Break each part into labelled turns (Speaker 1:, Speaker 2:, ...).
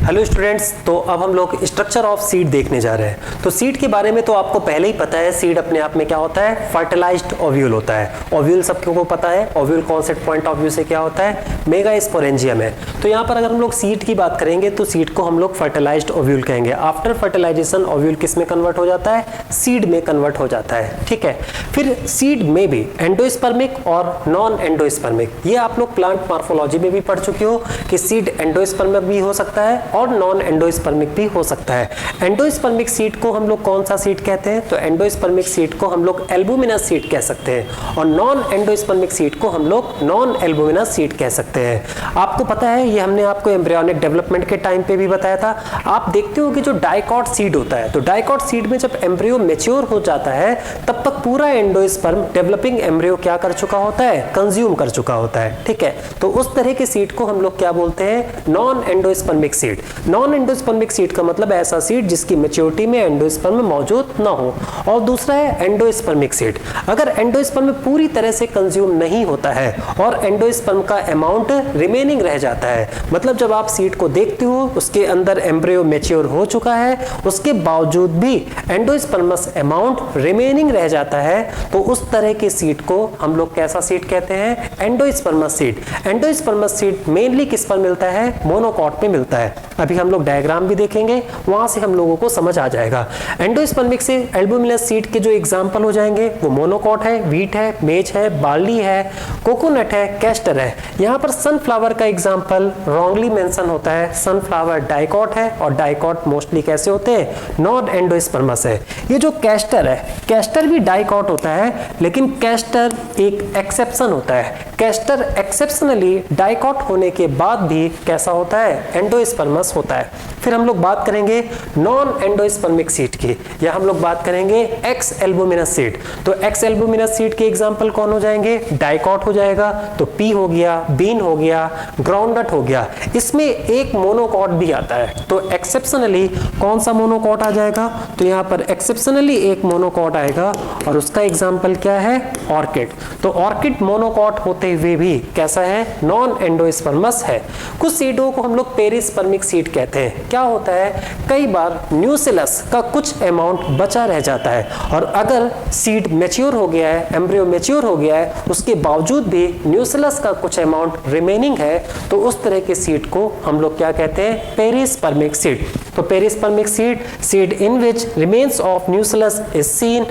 Speaker 1: Hello students, तो अब हम लोग स्ट्रक्चर ऑफ सीड देखने जा रहे हैं। तो सीड के बारे में तो आपको पहले ही पता है, सीड अपने आप में क्या होता है, फर्टिलाइज्ड ओव्यूल होता है। ओव्यूल सबको पता है, ovule concept point of view से क्या होता है, मेगा स्पोरेंजियम है। तो यहाँ पर अगर हम लोग सीड की बात करेंगे तो सीड को हम लोग फर्टिलाइज्ड ओव्यूल कहेंगे। आफ्टर फर्टिलाइजेशन ओव्यूल किस में कन्वर्ट हो जाता है, सीड में कन्वर्ट हो जाता है। ठीक है, फिर सीड में भी एंडोस्पर्मिक और नॉन एंडोस्पर्मिक, ये आप लोग प्लांट मॉर्फोलॉजी में भी पढ़ चुके हो कि सीड एंडोस्पर्मिक भी हो सकता है और नॉन एंडोस्पर्मिक भी हो सकता है। एंडोस्पर्मिक सीड को हम लोग कौन सा सीड कहते हैं, तो एंडोस्पर्मिक सीड को हम लोग एल्बुमिनस सीड कह सकते हैं और नॉन एंडोस्पर्मिक सीड को हम लोग नॉन एल्बुमिनस सीड कह सकते हैं। आपको पता है, ये हमने आपको एम्ब्रियोनिक डेवलपमेंट के टाइम पे भी बताया था। आप देखते हो कि जो डाइकॉट सीड होता है, तो डाइकॉट सीड में जब एम्ब्रियो मैच्योर हो जाता है तब तक पूरा एंडोस्पर्म डेवलपिंग एम्ब्रियो क्या कर चुका होता है, कंज्यूम कर चुका होता है। ठीक है, तो उस तरह के सीड को हम लोग क्या बोलते हैं, non endospermic seed. Non endospermic seed का मतलब ऐसा सीड जिसकी मैच्योरिटी में एंडोस्पर्म मौजूद ना हो। और दूसरा है एंडोस्पर्मिक सीड। अगर एंडोस्पर्म पूरी तरह से कंज्यूम नहीं होता है और एंडोस्पर्म का अमाउंट रिमेनिंग रह जाता है, मतलब जब आप सीड को देखते हो उसके अंदर एम्ब्रियो मैच्योर हो चुका है, उसके बावजूद भी एंडोस्पर्मस अमाउंट रिमेनिंग रह जाता है, तो उस तरह के सीड को हम लोग कैसा सीड कहते हैं, endosperms seed. Endosperms seed mainly किस पर मिलता है, मोनोकॉट पे मिलता है। अभी हम लोग डायग्राम भी देखेंगे, वहां से हम लोगों को समझ आ जाएगा। एंडोस्पर्मिक से एल्बुमिनस सीड के जो एग्जांपल हो जाएंगे वो मोनोकॉट है, व्हीट है, मेज है, बार्ली है, कोकोनट है, कैस्टर है। यहाँ पर सनफ्लावर का एग्जांपल रॉन्गली मेंशन होता है। सनफ्लावर डाइकॉट है और डाइकॉट मोस्टली कैसे होते हैं, नॉन एंडोस्पर्मस है। ये जो कैस्टर है, कैस्टर भी डाइकॉट होता है, लेकिन कैस्टर एक एक्सेप्शन होता है। कैस्टर एक्सेप्शनली डाइकॉट होने के बाद भी कैसा होता है, एंडोस्पर्मस होता है। फिर हम लोग बात करेंगे नॉन एंडोस्पर्मिक सीड की, या हम लोग बात करेंगे एक्स एल्बुमिनस सीड। तो एक्स एल्बुमिनस सीड के एग्जांपल कौन हो जाएंगे, डाइकॉट हो जाएगा, तो पी हो गया, बीन हो गया, ग्राउंडनट हो गया। इसमें एक मोनोकॉट भी आता है, तो एक्सेप्शनली कौन सा मोनोकॉट आ जाएगा, तो यहाँ पर एक्सेप्शनली एक मोनोकॉट आएगा और उसका एग्जाम्पल क्या है, ऑर्किड। तो ऑर्किड मोनोकॉट होते हुए भी कैसा है, नॉन एंडोस्पर्मस है। कुछ सीडों को हम लोग पेरिस्पर्मिक सीड कहते हैं। क्या होता है, कई बार न्यूसिलस का कुछ अमाउंट बचा रह जाता है और अगर सीड मैच्योर हो गया है, एम्ब्रियो मैच्योर हो गया है, उसके बावजूद भी न्यूसिलस का कुछ अमाउंट रिमेनिंग है, तो उस तरह के सीड को हम लोग क्या कहते हैं, पेरिस्पर्मिक सीड। तो perispermic seed, seed in which remains of nucellus is seen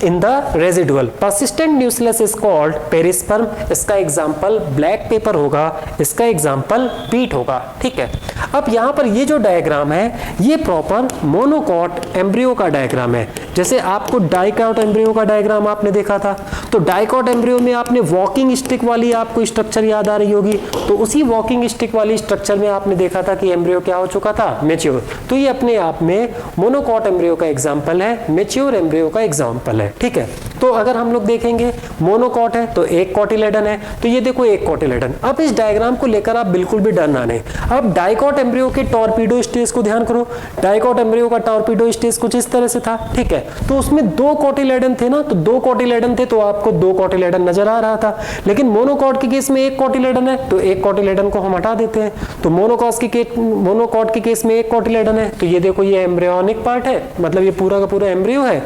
Speaker 1: in the residual. Persistent nucellus is called perisperm. इसका एग्जांपल ब्लैक पेपर होगा, इसका एग्जांपल पीट होगा। ठीक है, अब यहाँ पर ये जो डायग्राम है ये प्रॉपर मोनोकॉट एम्ब्रियो का डायग्राम है। जैसे आपको डाइकॉट एम्ब्रियो का डायग्राम आपने देखा था, तो डाइकॉट एम्ब्रियो में आपने वॉकिंग स्टिक वाली आपको स्ट्रक्चर याद आ रही होगी, तो उसी वॉकिंग स्टिक वाली स्ट्रक्चर में आपने देखा था कि एम्ब्रियो क्या हो चुका था, मैच्योर। तो ये अपने आप में मोनोकॉट एम्ब्रियो का एग्जाम्पल है, मैच्योर एम्ब्रियो का एग्जाम्पल है। ठीक है, तो अगर हम लोग देखेंगे मोनोकॉट है तो एक कोटिलेडन है, तो ये देखो एक कोटिलेडन। अब इस डायग्राम को लेकर आप बिल्कुल भी डरना नहीं। अब डाइकॉट एम्ब्रियो के टॉर्पीडो स्टेज को ध्यान करो। डाइकॉट एम्ब्रियो का टॉर्पीडो स्टेज कुछ इस तरह से था। ठीक है, तो उसमें दो कोटिलेडन थे ना, तो दो कोटिलेडन थे तो आपको दो कोटिलेडन नजर आ रहा था। लेकिन मोनोकॉट के केस में एक कोटिलेडन है, तो एक कोटिलेडन को हम हटा देते हैं, तो मोनोकॉट के केस में एक कोटिलेडन है, तो ये देखो ये एम्ब्रियोनिक पार्ट है, मतलब ये पूरा का पूरा एम्ब्रियो है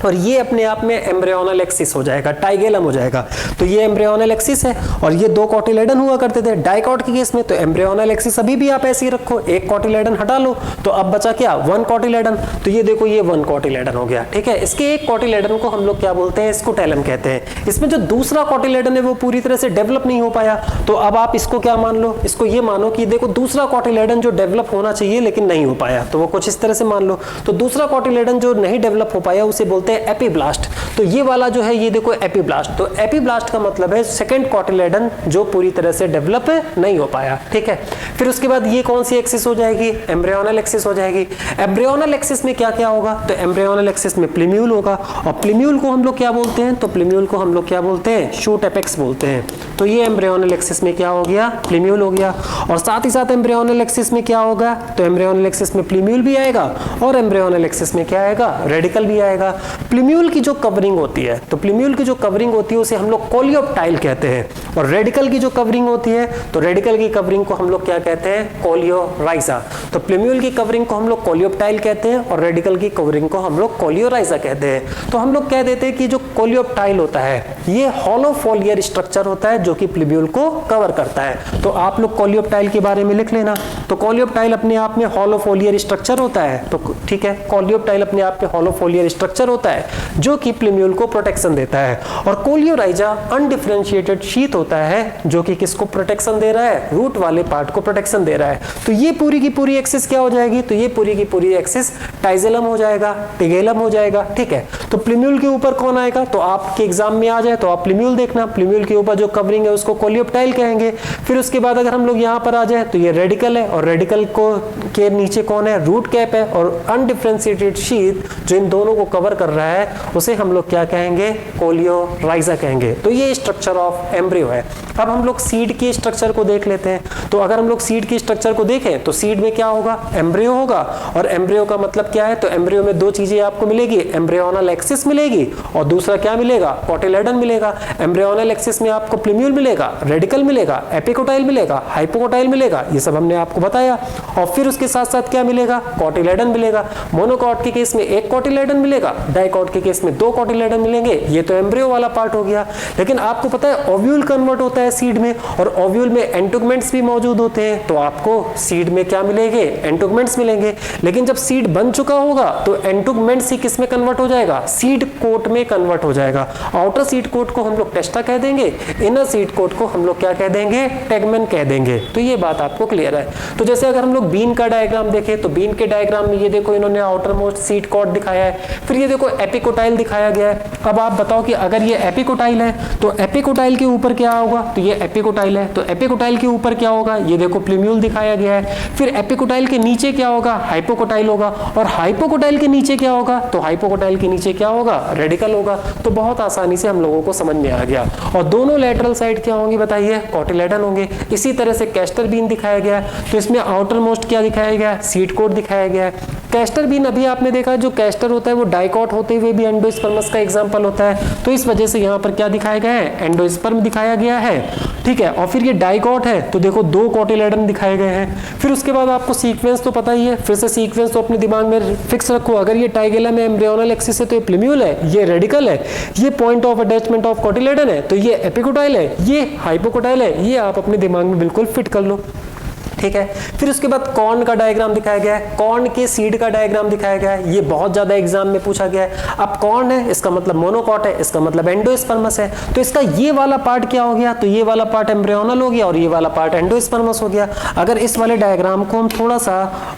Speaker 1: और ये अपने आप में एम्ब्रियोनल एक्सिस हो जाएगा, टाइगेलम हो जाएगा। तो ये एम्ब्रियोनल एक्सिस है और ये दो कोटिलेडन हुआ करते थे। डाइकॉट के केस में तो एम्ब्रियोनल एक्सिस अभी भी आप ऐसे ही रखो, एक कोटिलेडन हटा लो तो अब बचा क्या, वन कोटिलेडन। तो ये देखो ये वन कोटिलेडन हो गया। ठीक है, इसके एक कोटिलेडन को हम लोग क्या बोलते हैं, स्कूटेलम कहते हैं। इसमें जो दूसरा कोटिलेडन है वो पूरी तरह से डेवलप नहीं हो पाया, तो अब आप इसको क्या मान लो, इसको ये मानो कि देखो दूसरा कोटिलेडन जो डेवलप होना चाहिए लेकिन नहीं हो पाया, तो वो कुछ इस तरह से मान लो। तो दूसरा कोटिलेडन जो नहीं डेवलप हो पाया उसे बोलते हैं एपीब्लास्ट। तो ये वाला जो है ये देखो एपीब्लास्ट। तो एपीब्लास्ट का मतलब है सेकंड कोटिलेडन जो पूरी तरह से डेवलप नहीं हो पाया। ठीक है, फिर उसके बाद ये कौन सी एक्सिस हो जाएगी, एम्ब्रियोनल एक्सिस हो जाएगी। एम्ब्रियोनल एक्सिस में क्या क्या होगा, तो एम्ब्रियोनल एक्सिस में प्लीम्यूल होगा और प्लीम्यूल को हम लोग क्या बोलते हैं, तो प्लीम्यूल को हम लोग क्या बोलते हैं, शूट एपेक्स बोलते हैं। तो ये एम्ब्रियोनल एक्सिस में क्या हो गया, प्लीम्यूल हो गया। और साथ ही साथ एम्ब्रियोनल एक्सिस में क्या होगा, तो एम्ब्रियोनल एक्सिस में प्लीम्यूल भी आएगा और एम्ब्रियोनल एक्सिस में क्या आएगा, रेडिकल भी आएगा। प्लूम्यूल की जो कवरिंग होती है, तो प्लूम्यूल की जो कवरिंग होती है उसे हम लोग कोलियोप्टाइल कहते हैं, और रेडिकल की जो कवरिंग होती है तो रेडिकल की कवरिंग को हम लोग क्या कहते हैं, कोलियोराइजा। तो प्लूम्यूल की कवरिंग को हम लोग कोलियोप्टाइल कहते हैं और रेडिकल की कवरिंग को हम लोग कोलियोराइजा कहते हैं। तो हम लोग कह देते हैं कि जो कोलियोप्टाइल होता है ये हॉलो फोलियर स्ट्रक्चर होता है जो कि प्लूम्यूल को कवर करता है। तो आप लोग कोलियोप्टाइल के बारे में लिख लेना। तो कोलियोप्टाइल अपने आप में हॉलो फोलियर स्ट्रक्चर होता है, तो ठीक है, कोलियोप्टाइल अपने आप में हॉलो फोलियर स्ट्रक्चर होता है जो कि प्लूम्यूल को प्रोटेक्शन देता है, और कोलियोराइजा अनडिफरेंशिएटेड शीथ होता है जो कि किसको प्रोटेक्शन दे रहा है, रूट वाले पार्ट को प्रोटेक्शन दे रहा है। तो ये पूरी की पूरी एक्सिस क्या हो जाएगी, तो ये पूरी की पूरी एक्सिस टाइजेलम हो जाएगा, टिगेलम हो जाएगा, ठीक है। तो प्लूम्यूल के ऊपर कौन आएगा, तो आपके एग्जाम में आ जाए तो आप प्लूम्यूल देखना, प्लूम्यूल के ऊपर जो कवरिंग है उसको कोलियोप्टाइल कहेंगे। फिर उसके बाद अगर हम लोग यहाँ पर आ जाए तो ये रेडिकल है, और रेडिकल को के नीचे कौन है, रूट कैप है, और अनडिफरेंशिएटेड शीथ जो इन दोनों को कवर कर रहा है उसे हम लोग क्या कहेंगे, कोलियोराइजा कहेंगे। तो ये स्ट्रक्चर ऑफ एम्ब्रियो है। अब हम लोग सीड के स्ट्रक्चर को देख लेते हैं। तो अगर हम लोग सीड के स्ट्रक्चर को देखें तो सीड में क्या होगा, एम्ब्रियो होगा, और एम्ब्रियो का मतलब क्या है, तो एम्ब्रियो में दो चीजें आपको मिलेगी, एम्ब्रियोनल एक्सिस मिलेगी और दूसरा क्या मिलेगा, कोटिलेडन मिलेगा। एम्ब्रियोनल एक्सिस में आपको प्लूम्यूल मिलेगा, रेडिकल मिलेगा, एपिकोटाइल मिलेगा, हाइपोकोटाइल मिलेगा, ये सब हमने आपको बताया। और फिर उसके साथ साथ क्या मिलेगा, कोटिलेडन मिलेगा। मोनोकॉट के केस में एक कोटिलेडन मिलेगा, डाइकॉट के केस में दो कोटिलेडन मिलेंगे। ये तो एम्ब्रियो वाला पार्ट हो गया। लेकिन आपको पता है ओव्यूल कन्वर्ट होता है सीड में, और ओव्यूल में एंटुगमेंट्स भी मौजूद होते हैं। तो आपको सीड में क्या मिलेंगे, एंटुगमेंट्स मिलेंगे। लेकिन जब सीड बन चुका होगा तो एंटुगमेंट्स ही किस में कन्वर्ट हो जाएगा, सीड कोट में कन्वर्ट हो जाएगा। आउटर सीड कोट को हम लोग टेस्टा कह देंगे, इनर सीड कोट को हम लोग क्या कह देंगे, टेगमेन कह देंगे। तो ये बात आपको क्लियर है। तो जैसे अगर हम लोग बीन का डायग्राम देखें तो बीन के डायग्राम में ये देखो इन्होंने आउटर मोस्ट सीड कोट दिखाया है, फिर ये देखो एपिकोटाइल दिखाया गया है। अब आप बताओ कि अगर ये एपिकोटाइल है तो एपिकोटाइल के ऊपर क्या होगा, तो ये एपिकोटाइल है, तो एपिकोटाइल के ऊपर क्या होगा, ये देखो प्लूम्यूल दिखाया गया है। फिर एपिकोटाइल के नीचे क्या होगा, हाइपोकोटाइल होगा, और हाइपोकोटाइल के नीचे क्या होगा, तो हाइपोकोटाइल के नीचे क्या होगा, रेडिकल होगा। तो बहुत आसानी से हम लोगों को समझ में आ गया। और दोनों लेटरल साइड क्या होंगे बताइए, कोटिलेडन होंगे। इसी तरह से कैस्टर बीन दिखाया गया है, तो इसमें आउटर मोस्ट क्या दिखाया गया है, सीड कोट दिखाया गया है। कैस्टर बीन अभी आपने देखा जो कैस्टर होता है वो डाइकॉट होते हुए भी एंडोस्पर्मस का एग्जांपल होता है, तो इस वजह से यहाँ पर क्या दिखाया गया है, एंडोस्पर्म दिखाया गया है, ठीक है। और फिर ये डाइकॉट है तो देखो दो कोटिलेडन दिखाए गए हैं। फिर उसके बाद आपको सीक्वेंस तो पता ही है, फिर से सीक्वेंस तो अपने दिमाग में फिक्स रखो। अगर ये टाइगेलम में एम्ब्रियोनल एक्सिस है तो ये प्लूम्यूल है, ये रेडिकल है, ये point of attachment of cotyledon है, तो ये एपिकोटाइल है, ये हाइपोकोटाइल है। ये आप अपने दिमाग में बिल्कुल फिट कर लो, ठीक है। फिर उसके बाद कॉर्न का डायग्राम दिखाया गया है, कॉर्न के सीड का डायग्राम दिखाया गया है। ये बहुत ज्यादा एग्जाम में पूछा गया है। अब कॉर्न है इसका मतलब मोनोकॉट है, इसका मतलब एंडोस्पर्मस है, तो इसका ये वाला पार्ट क्या हो गया, तो ये वाला पार्ट एम्ब्रियोनल हो गया और ये वाला पार्ट एंडोस्पर्मस हो गया। अगर इस वाले डायग्राम को हम थोड़ा सा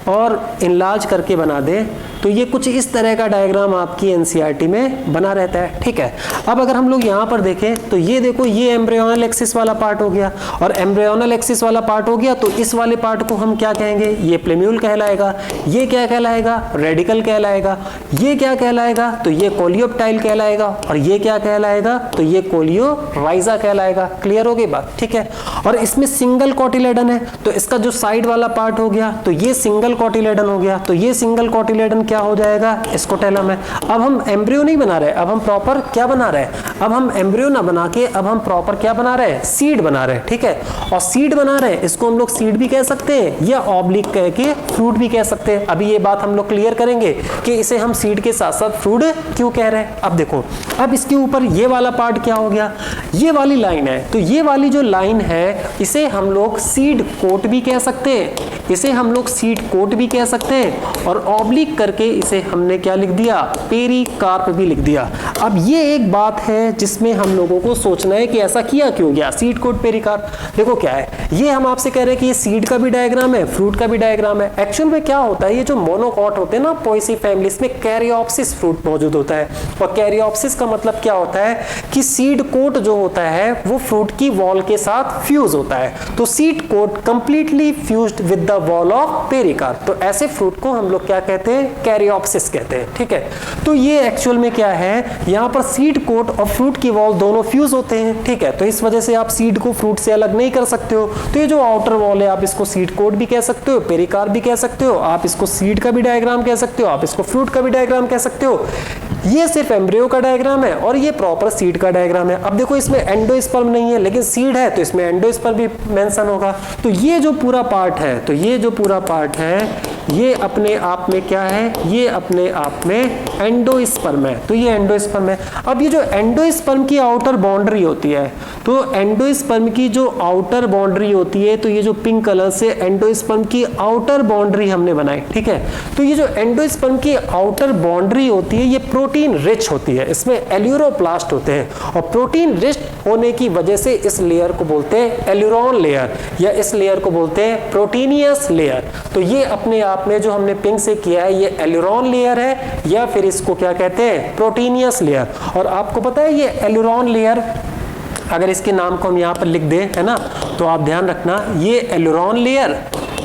Speaker 1: और इनलार्ज करके बना दें तो ये कुछ इस तरह का डायग्राम आपकी एनसीईआरटी में बना रहता है, ठीक है। अब अगर हम लोग यहाँ पर देखें तो ये देखो ये एम्ब्रियोनल एक्सिस वाला पार्ट हो गया, और एम्ब्रियोनल एक्सिस वाला पार्ट हो गया तो इस वाले पार्ट को हम क्या कहेंगे, ये प्लूम्यूल कहलाएगा, ये क्या कहलाएगा, रेडिकल कहलाएगा, ये क्या कहलाएगा, तो ये कोलियोप्टाइल कहलाएगा, और ये क्या कहलाएगा, तो ये कोलियोराइजा कहलाएगा। क्लियर हो गई बात, ठीक है। और इसमें सिंगल कोटिलेडन है तो इसका जो साइड वाला पार्ट हो गया तो ये सिंगल कोटिलेडन हो गया, तो ये सिंगल कोटिलेडन क्या हो जाएगा, स्कोटेलम है। अब हम एम्ब्रियो नहीं बना रहे, अब हम प्रॉपर क्या बना रहे हैं, अब हम एम्ब्रियो ना बना के अब हम प्रॉपर क्या बना रहे हैं, सीड बना रहे हैं, ठीक है। और सीड बना रहे हैं, इसको हम लोग सीड भी कह सकते हैं या ऑब्लिक कह के फ्रूट भी कह सकते हैं। अभी ये बात हम लोग क्लियर करेंगे कि इसे हम सीड के साथ साथ फ्रूट क्यों कह रहे हैं। अब देखो, अब इसके ऊपर ये वाला पार्ट क्या हो गया, ये वाली लाइन है, तो ये वाली जो लाइन है इसे हम लोग सीड कोट भी कह सकते हैं, इसे हम लोग सीड कोट भी कह सकते हैं, और ऑब्लिक करके इसे हमने क्या लिख दिया, पेरिकार्प भी लिख दिया। अब ये एक बात है जिसमें हम लोगों को सोचना है कि ऐसा किया क्यों गया, सीड कोट पेरिकार्प। देखो क्या है, ये हम आपसे कह रहे हैं कि ये सीड का भी डायग्राम है, फ्रूट का भी डायग्राम है। एक्चुअल में क्या होता है, ये जो मोनोकॉट होते हैं ना पोएसी फैमिली, इसमें कैरियोप्सिस फ्रूट मौजूद होता है, और कैरियोप्सिस का मतलब क्या होता है कि सीड कोट जो होता है वो फ्रूट की वॉल के साथ फ्यूज होता है, तो seed coat completely fused with the wall of pericarp. तो ऐसे फ्रूट को हम लोग क्या कहते हैं, कैरियोप्सिस कहते हैं, ठीक है। तो ये एक्चुअल में क्या है, यहाँ पर सीड कोट और फ्रूट की वॉल दोनों फ्यूज होते हैं, ठीक है। तो इस वजह से आप सीड को फ्रूट से अलग नहीं कर सकते हो। तो ये जो आउटर वॉल है आप इसको सीड कोट भी कह सकते हो, पेरिकार्प भी कह सकते हो, आप इसको सीड का भी डायग्राम कह सकते हो, आप इसको फ्रूट का भी डायग्राम कह सकते हो। ये सिर्फ एम्ब्रियो का डायग्राम है और ये प्रॉपर सीड का डायग्राम है। अब देखो इसमें एंडोस्पर्म नहीं है लेकिन सीड है तो इसमें एंडोस्पर्म भी मेंशन होगा। तो ये जो पूरा पार्ट है ये अपने आप में क्या है, ये अपने आप में एंडोस्पर्म है। तो ये एंडोस्पर्म है। अब ये जो एंडोस्पर्म की आउटर बाउंड्री होती है, तो एंडोस्पर्म की जो आउटर बाउंड्री होती है, तो ये जो पिंक कलर से एंडोस्पर्म की आउटर बाउंड्री हमने बनाई, ठीक है। तो ये जो एंडोस्पर्म की आउटर बाउंड्री होती है ये प्रोटीन रिच होती है, इसमें एल्यूरोप्लास्ट होते हैं और प्रोटीन रिच होने की वजह से इस लेयर को बोलते हैं एल्यूरोन लेयर या इस लेयर को बोलते हैं प्रोटीनियस लेयर। तो ये अपने आप में जो हमने पिंक से किया है ये एल्यूरोन लेयर है या फिर इसको क्या कहते हैं, प्रोटीनियस लेयर। और आपको पता है ये एल्यूरोन लेयर, अगर इसके नाम को हम यहाँ पर लिख दें, है ना, तो आप ध्यान रखना ये एल्यूरोन लेयर,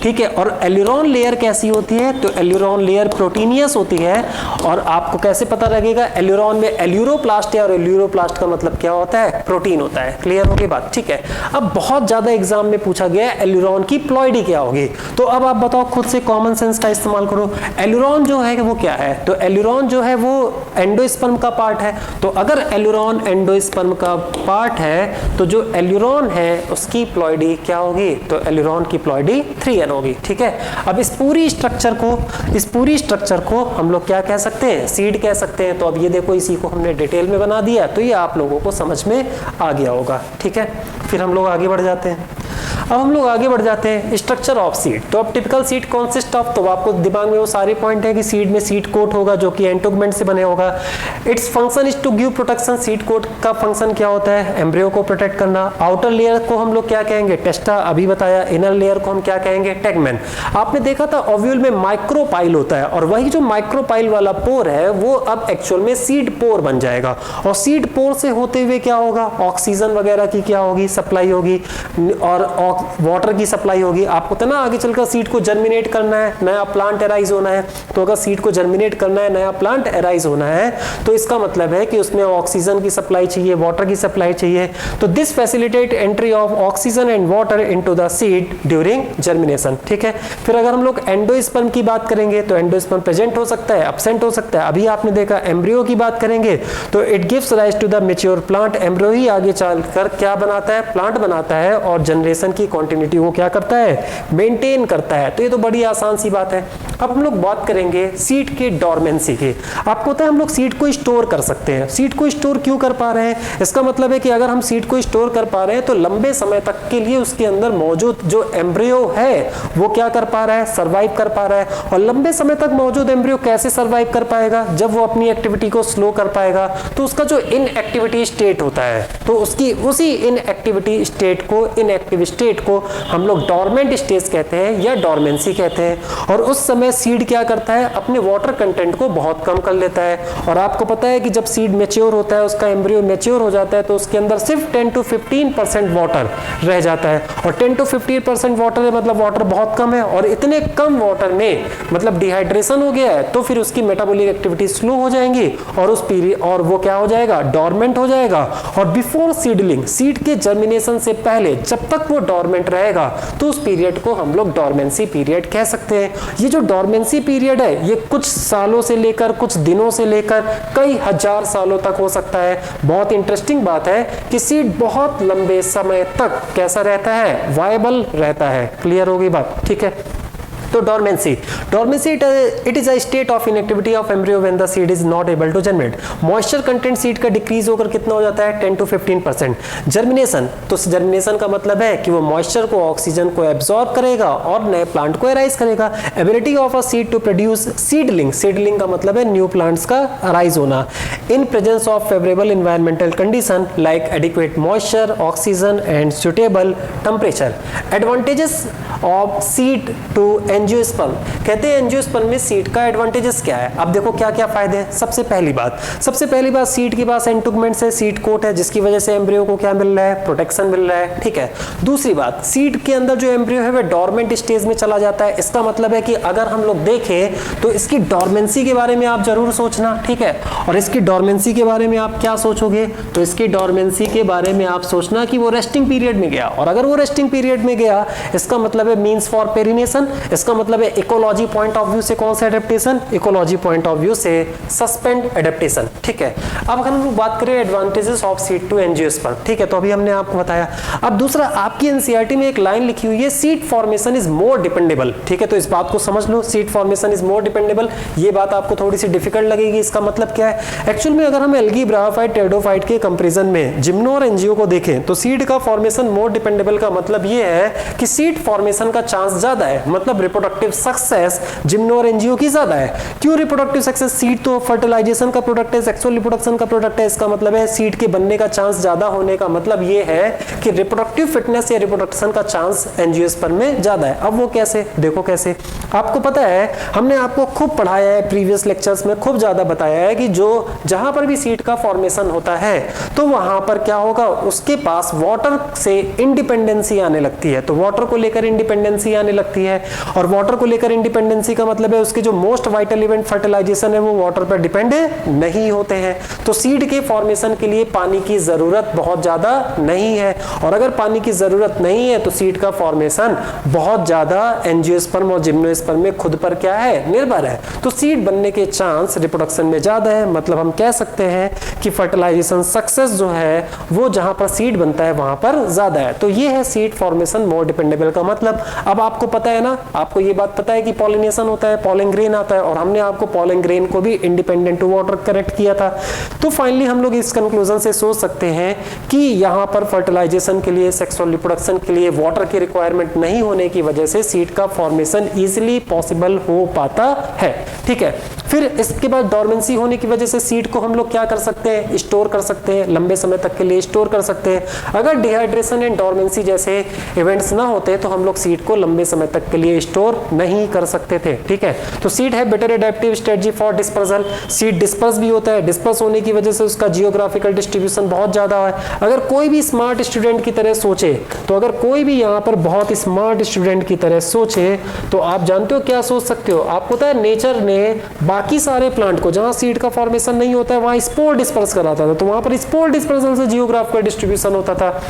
Speaker 1: ठीक है। और एल्यूरोन लेयर कैसी होती है, तो एल्यूरोन लेयर प्रोटीनियस होती है। और आपको कैसे पता लगेगा, एल्यूरोन में एल्यूरोप्लास्ट है और एल्यूरोप्लास्ट का मतलब क्या होता है, प्रोटीन होता है। क्लियर होगी बात, ठीक है। अब बहुत ज्यादा एग्जाम में पूछा गया है एल्यूरोन की प्लॉइडी क्या होगी, तो अब आप बताओ खुद से, कॉमन सेंस का इस्तेमाल करो। एल्यूरोन जो है वो क्या है, तो एल्यूरोन जो है वो एंडोस्पर्म का पार्ट है। तो अगर एल्यूरोन एंडोस्पर्म का पार्ट है तो जो एल्यूरोन है उसकी प्लॉइडी क्या होगी, तो एल्यूरोन की प्लॉइडी 3n होगी, ठीक है। अब इस पूरी स्ट्रक्चर को हम लोग क्या कह सकते हैं, सीड कह सकते हैं। तो अब ये देखो इसी को हमने डिटेल में बना दिया, तो ये आप लोगों को समझ में आ गया होगा, ठीक है। फिर हम लोग आगे बढ़ जाते हैं। Structure of seed. तो अब टिपिकल सीड कॉन्सिस्ट ऑफ, तो आपको दिमाग में वो सारे पॉइंट है कि सीड में सीड कोट होगा जो कि एंटोगमेंट से बने होगा। Its function is to give protection. Seed coat का फंक्शन क्या होता है, एम्ब्रियो को प्रोटेक्ट करना। आउटर लेयर को हम लोग क्या कहेंगे, टेस्टा, अभी बताया। इनर लेयर को हम क्या कहेंगे, टेगमेन। आपने देखा था ओव्यूल में माइक्रोपाइल होता है और वही जो माइक्रोपाइल वाला पोर है वो अब एक्चुअल में सीड पोर बन जाएगा। और सीड पोर से होते हुए क्या होगा, ऑक्सीजन वगैरह की क्या होगी, सप्लाई होगी और वाटर की सप्लाई होगी। आपको तो ना आगे चलकर सीड को जर्मिनेट करना है, नया प्लांट एराइज होना है। तो अगर सीड को जर्मिनेट करना है, नया प्लांट एराइज होना है, तो इसका मतलब है कि उसमें ऑक्सीजन की सप्लाई चाहिए, वाटर की सप्लाई चाहिए। तो this facilitate entry of oxygen and water into the seed during germination, ठीक है। फिर अगर हम लोग एंडोस्पर्म की बात करेंगे तो एंडोस्पर्म प्रेजेंट हो सकता है, एब्सेंट हो सकता है। अभी आपने देखा एम्ब्रियो की बात करेंगे तो it gives rise to the mature plant. Embryo ही आगे चलकर क्या बनाता है, प्लांट बनाता है और जनरेशन की कंटिन्यूटी को क्या करता है, मेंटेन करता है। तो ये तो बड़ी आसान सी बात है। अब हम लोग बात करेंगे सीड के डॉर्मेंसी की। आपको पता है हम लोग सीड को स्टोर कर सकते हैं। सीड को स्टोर क्यों कर पा रहे हैं, इसका मतलब है कि अगर हम सीड को स्टोर कर पा रहे हैं तो लंबे समय तक के लिए उसके अंदर मौजूद जो एम्ब्रियो है वो क्या कर पा रहा है, सर्वाइव कर पा रहा है। और लंबे समय तक मौजूद एम्ब्रियो कैसे सर्वाइव कर पाएगा, जब वो अपनी एक्टिविटी को स्लो कर पाएगा। तो उसका जो इनएक्टिविटी स्टेट होता है तो उसकी उसी इनएक्टिविटी स्टेट को, इनएक्टिव स्टेट को हम लोग डॉर्मेंट स्टेज कहते हैं या डॉर्मेंसी कहते हैं। और उस समय सीड क्या करता है, अपने वाटर कंटेंट को बहुत कम कर लेता है। और आपको पता है कि जब सीड मैच्योर होता है, उसका एम्ब्रियो मैच्योर हो जाता है, तो उसके अंदर सिर्फ 10 to 15% वाटर रह जाता है। और 10 to 15% वाटर है मतलब वाटर बहुत कम है। और इतने कम वाटर में मतलब डिहाइड्रेशन हो गया है, तो फिर उसकी मेटाबॉलिक एक्टिविटी स्लो हो जाएंगी और उस पीरियड और वो क्या हो जाएगा, डॉर्मेंट हो जाएगा। और बिफोर सीडलिंग, सीड के जर्मिनेशन से पहले जब तक वो डॉर्मेंट रहेगा तो उस पीरियड को हम लोग डॉर्मेंसी पीरियड कह सकते हैं। ये जो डॉर्मेंसी पीरियड है ये कुछ सालों से लेकर, कुछ दिनों से लेकर कई हजार सालों तक हो सकता है। बहुत इंटरेस्टिंग बात है कि सीड बहुत लंबे समय तक कैसा रहता है, वायबल रहता है। क्लियर होगी बात, ठीक है। तो dormancy it is a state of inactivity of embryo when the seed is not able to generate. Moisture content seed का डिक्रीज होकर कितना हो जाता है, 10 to 15%। जर्मिनेशन, तो जर्मिनेशन का मतलब है कि वो मॉइस्चर को, ऑक्सीजन को एब्जॉर्ब करेगा और नए प्लांट को एराइज करेगा। Ability of a seed to produce seedling, seedling का मतलब है न्यू प्लांट्स का अराइज होना। In presence of favourable environmental condition like adequate moisture, oxygen and suitable temperature. Advantages of seed to angiosperm, कहते हैं angiosperm में seed का advantages क्या है। अब देखो क्या क्या फायदे हैं। सबसे पहली बात सीड के पास एंटोगमेंट्स है, सीड कोट है, जिसकी वजह से एम्ब्रियो को क्या मिल रहा है, प्रोटेक्शन मिल रहा है, ठीक है। दूसरी बात, सीड के अंदर जो एम्ब्रियो है वह डॉर्मेंट स्टेज में चला जाता है। इसका मतलब है कि अगर हम लोग देखें तो इसकी डॉर्मेंसी के बारे में आप जरूर सोचना, ठीक है। और इसकी डॉर्मेंसी के बारे में आप क्या सोचोगे, तो इसकी डॉर्मेंसी के बारे में आप सोचना कि वो रेस्टिंग पीरियड में गया। और अगर वो रेस्टिंग पीरियड में गया, इसका मतलब मतलब है मीन्स फॉर पेरिनेशन, इसका मतलब है इकोलॉजी पॉइंट ऑफ व्यू से कौन सा adaptation, ecology point of view से सस्पेंड एडेप्टेशन, ठीक है। अब अगर हम लोग बात करें advantages of seed to angiosperm, ठीक है, तो अभी हमने आपको बताया। अब दूसरा, आपकी एनसीईआरटी में एक लाइन लिखी हुई है seed formation is more dependable, ठीक है, तो इस बात को समझ लो, seed formation is more dependable. ये बात आपको थोड़ी सी डिफिकल्ट लगेगी, इसका मतलब क्या है? एक्चुअल में अगर हम एल्गी, ब्रायोफाइट, टेरिडोफाइट के कंपैरिजन में जिम्नो और एंजियो को देखें तो सीड का फॉर्मेशन मोर डिपेंडेबल का मतलब ये है कि सीड फॉर्मेशन का चांस ज्यादा है, मतलब रिप्रोडक्टिव सक्सेस जिम्नो और एंजियो की ज्यादा है। क्यों रिप्रोडक्टिव सक्सेस? सीड तो फर्टिलाइजेशन का प्रोडक्ट है, सेक्सुअल रिप्रोडक्शन का प्रोडक्ट है, इसका मतलब है सीड के बनने का चांस ज्यादा होने का मतलब ये है कि रिप्रोडक्टिव फिटनेस या रिप्रोडक्शन का चांस एंजियोस्पर्म में ज्यादा है। अब वो कैसे? देखो कैसे। आपको पता है, हमने आपको खूब पढ़ाया है, प्रीवियस लेक्चर्स में खूब ज्यादा बताया है कि जो जहां पर भी सीड का फॉर्मेशन होता है तो वहां पर क्या होगा, उसके पास वाटर से इंडिपेंडेंसी आने लगती है। तो वाटर को लेकर इंडिपेंडेंसी आने लगती है, और वाटर को लेकर इंडिपेंडेंसी का मतलब है उसके जो मोस्ट वाइटल इवेंट फर्टिलाइजेशन है वो वाटर पर डिपेंड नहीं होते हैं। तो सीड के फॉर्मेशन के लिए पानी की जरूरत बहुत ज्यादा नहीं है, और अगर पानी की जरूरत नहीं है तो सीड का फॉर्मेशन बहुत ज्यादा एंजियोस्पर्म और जिम्नोस्पर्म में खुद पर क्या है, निर्भर है। तो सीड बनने के चांस रिप्रोडक्शन में ज्यादा है, मतलब हम कह सकते हैं कि फर्टिलाइजेशन सक्सेस जो है वो जहां पर सीड बनता है वहां पर ज्यादा है। तो ये है सीड फॉर्मेशन मोर डिपेंडेबल का मतलब। अब आपको पता है ना, आपको ये बात पता है कि पॉलिनेशन होता है, पॉलन ग्रेन आता है, और हमने आपको पॉलन ग्रेन को भी इंडिपेंडेंट टू वाटर करेक्ट किया था। तो फाइनली हम लोग इस कंक्लूजन से सोच सकते हैं कि यहां पर फर्टिलाइजेशन के लिए, सेक्सुअल रिप्रोडक्शन के लिए वाटर की रिक्वायरमेंट नहीं होने की वजह से सीड का फॉर्मेशन इजीली पॉसिबल हो पाता है, ठीक है। फिर इसके बाद डोरमेंसी होने की वजह से सीड को हम लोग क्या कर सकते हैं, स्टोर कर सकते हैं, लंबे समय तक के लिए स्टोर कर सकते हैं। अगर डिहाइड्रेशन एंड डोरमेंसी जैसे इवेंट्स ना होते तो हम लोग सीड को लंबे समय तक के लिए स्टोर नहीं कर सकते थे, ठीक है। तो सीड है better adaptive strategy for dispersal, seed disperse भी होता है, डिस्पर्स होने की वजह से उसका जियोग्राफिकल डिस्ट्रीब्यूशन बहुत ज्यादा है। अगर कोई भी स्मार्ट स्टूडेंट की तरह सोचे, तो अगर कोई भी यहाँ पर बहुत स्मार्ट स्टूडेंट की तरह सोचे तो आप जानते हो क्या सोच सकते हो? आपको पता है नेचर ने बाकी सारे प्लांट को, जहां सीड का फॉर्मेशन नहीं होता है वहां स्पोर डिस्पर्स कराता था, तो वहां पर स्पोर डिस्पर्सल से जियोग्राफिकल डिस्ट्रीब्यूशन होता था।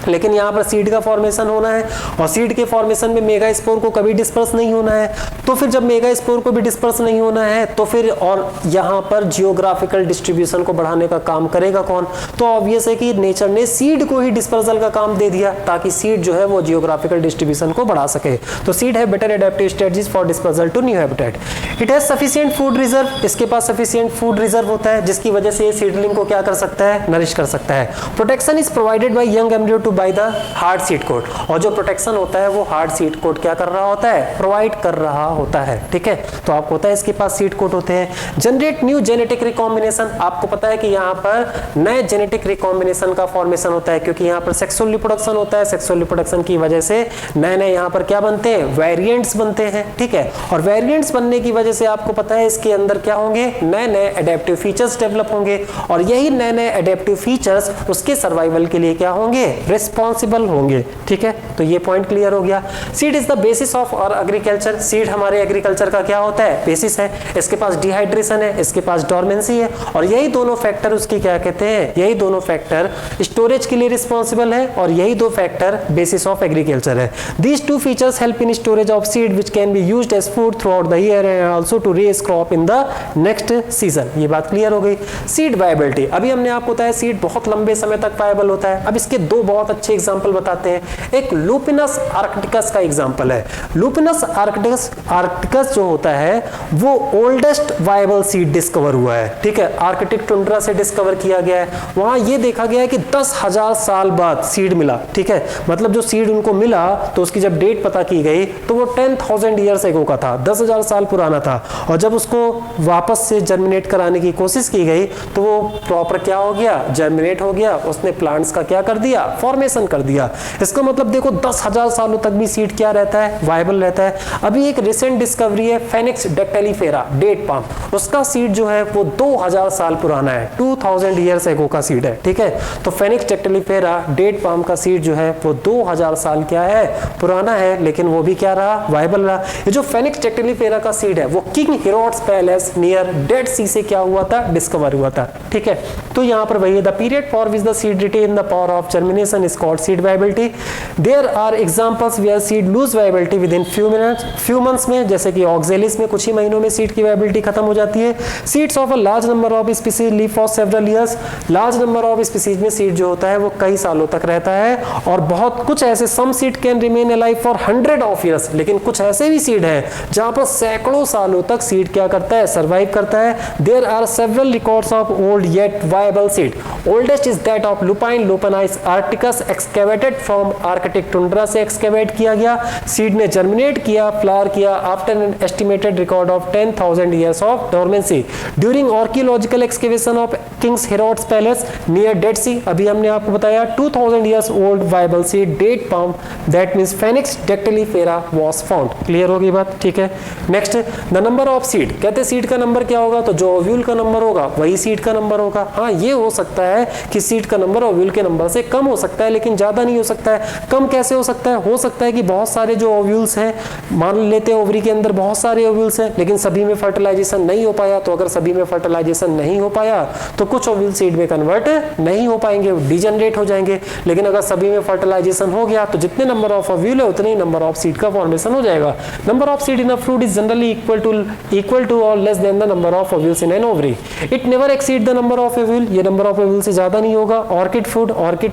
Speaker 1: लेकिन यहाँ पर सीड का फॉर्मेशन होना है, और सीड के फॉर्मेशन में मेगा स्पोर को कभी डिस्पर्स नहीं होना है। तो फिर जब मेगा स्पोर को भी डिस्पर्स नहीं होना है तो फिर और यहाँ पर जियोग्राफिकल डिस्ट्रीब्यूशन को बढ़ाने का काम करेगा कौन? तो ऑब्वियस है कि नेचर ने सीड को ही डिस्पर्सल का काम दे दिया ताकि सीड जो है वो जियोग्राफिकल डिस्ट्रीब्यूशन को बढ़ा सके। तो सीड है better adaptive strategies for dispersal to new habitat. It has sufficient food reserve, इसके पास सफिशिएंट फूड रिजर्व होता है जिसकी वजह से ये सीडलिंग को क्या कर सकता है, नरिश कर सकता है। Protection is provided by young embryo to by the hard seed coat, और जो प्रोटेक्शन होता है वो हार्ड सीड कोट क्या कर रहा होता है, प्रोवाइड कर रहा होता है, ठीक है। तो आपको पता है इसके पास सीड कोट होते हैं। जनरेट न्यू जेनेटिक रिकॉम्बिनेशन, आपको पता है कि यहाँ पर नए जेनेटिक रिकॉम्बिनेशन का फॉर्मेशन होता है क्योंकि यहाँ पर सेक्सुअल रिप्रोडक्शन होता है। सेक्सुअल रिप्रोडक्शन की वजह से नए नए यहाँ पर क्या बनते हैं, वेरिएंट्स बनते हैं, ठीक है। और वेरिएंट्स बनने की वजह से आपको पता है इसके अंदर क्या होंगे, नए नए एडेप्टिव फीचर्स डेवलप होंगे, और यही नए नए एडेप्टिव फीचर्स उसके सर्वाइवल के लिए क्या होंगे, रिस्पॉन्सिबल होंगे, ठीक है। तो ये पॉइंट क्लियर हो गया। Seed is the basis of our agriculture, seed हमारे एग्रीकल्चर का क्या होता है, बेसिस है। इसके पास डिहाइड्रेशन है, इसके पास डोरमेंसी है, और यही दोनों फैक्टर उसकी क्या कहते हैं, यही दोनों फैक्टर स्टोरेज के लिए रिस्पॉन्सिबल है, और यही दो फैक्टर बेसिस ऑफ एग्रीकल्चर है। These two features help in storage of seed which can be used as food throughout the year and also to raise crop in the next season. ये बात clear हो गई। Seed viability, अभी हमने आपको बताया seed बहुत लंबे समय तक वायबल होता है। अब इसके दो बहुत अच्छे एग्जांपल बताते हैं। एक लुपिनस आर्कटिकस का एग्जांपल है। लुपिनस आर्कटिकस जो होता है वो ओल्डेस्ट वायबल सीड डिस्कवर हुआ है, ठीक है। आर्कटिक टुंड्रा से डिस्कवर किया गया है। वहां ये देखा गया है कि 10,000 साल बाद सीड मिला, ठीक है। मतलब जो सीड उनको मिला तो उसकी जब डेट पता की गई तो वो 10,000 ईयर्स एगो का था, 10,000 साल पुराना था। और जब उसको वापस से जर्मिनेट कराने की कोशिश की गई तो वो प्रॉपर क्या हो गया, जर्मिनेट हो गया। उसने प्लांट्स का क्या कर दिया, फॉर्मेशन कर दिया। इसका मतलब देखो 10,000 सालों तक भी सीड क्या रहता है, वायबल रहता है। अभी एक रिसेंट डिस्कवरी है फेनिक्स डेक्टेलिफेरा, डेट पाम, उसका सीड जो है वो 2000 साल पुराना है, 2000 ईयर्स एगो का सीड है, ठीक है। तो फेनिक्स डेक्टेलिफेरा डेट पाम का सीड जो है वो 2000 साल क्या है, पुराना है, लेकिन वो भी क्या रहा, वायबल रहा। ये जो फेनिक्स डेक्टेलिफेरा का सीड है वो King Herod's palace near Dead Sea से क्या हुआ था, डिस्कवर हुआ था, ठीक है। तो यहाँ पर वही the period for which the seed retain the power of germination fertilization is called seed viability. There are examples where seed lose viability within few months में, जैसे कि oxalis में कुछ ही महीनों में सीड की वायबिलिटी खत्म हो जाती है. Seeds of a large number of species live for several years. Large number of species में सीड जो होता है वो कई सालों तक रहता है, और बहुत कुछ ऐसे some seed can remain alive for 100 of years, लेकिन कुछ ऐसे भी सीड है जहां पर सैकड़ों सालों तक सीड क्या करता है, सर्वाइव करता है. There are several records of old yet viable seed. Oldest is that of lupine Lupinus arcticus excavated from Arctic tundra से एक्सकेवेट किया गया. सीड ने जर्मिनेट किया, फ्लावर किया after an estimated record of 10,000 years of dormancy during archaeological excavation of King's Herod's Palace near Dead Sea. अभी हमने आपको बताया 2000 years old viable seed date palm that means Phoenix dactylifera was found. Clear होगी बात, ठीक है. Next, the number of seed. कहते हैं सीड का नंबर क्या होगा, तो जो ओव्यूल का नंबर होगा वही सीड का नंबर होगा. हाँ, ये हो सकता है कि सीड का नंबर ओव्यूल के नंबर से कम हो सकता है, लेकिन ज्यादा नहीं हो सकता है. कम कैसे हो सकता है? हो सकता है कि बहुत सारे जो ओव्यूल्स हैं, मान लेते हैं ओवरी के अंदर बहुत सारे ओव्यूल्स हैं, लेकिन सभी में फर्टिलाइजेशन नहीं हो पाया. तो अगर सभी में फर्टिलाइजेशन नहीं हो पाया तो कुछ ओव्यूल सीड में कन्वर्ट नहीं हो पाएंगे, डिजनरेट हो जाएंगे. लेकिन अगर सभी में फर्टिलाइजेशन हो गया तो जितने नंबर ऑफ ओव्यूल है उतने ही नंबर ऑफ सीड का फॉर्मेशन हो जाएगा. Number of seed in a fruit is generally equal to और less than the number of ovules in an ovary. It never exceed the number of ovule. ये number of ovule से ज्यादा नहीं होगा. Orchid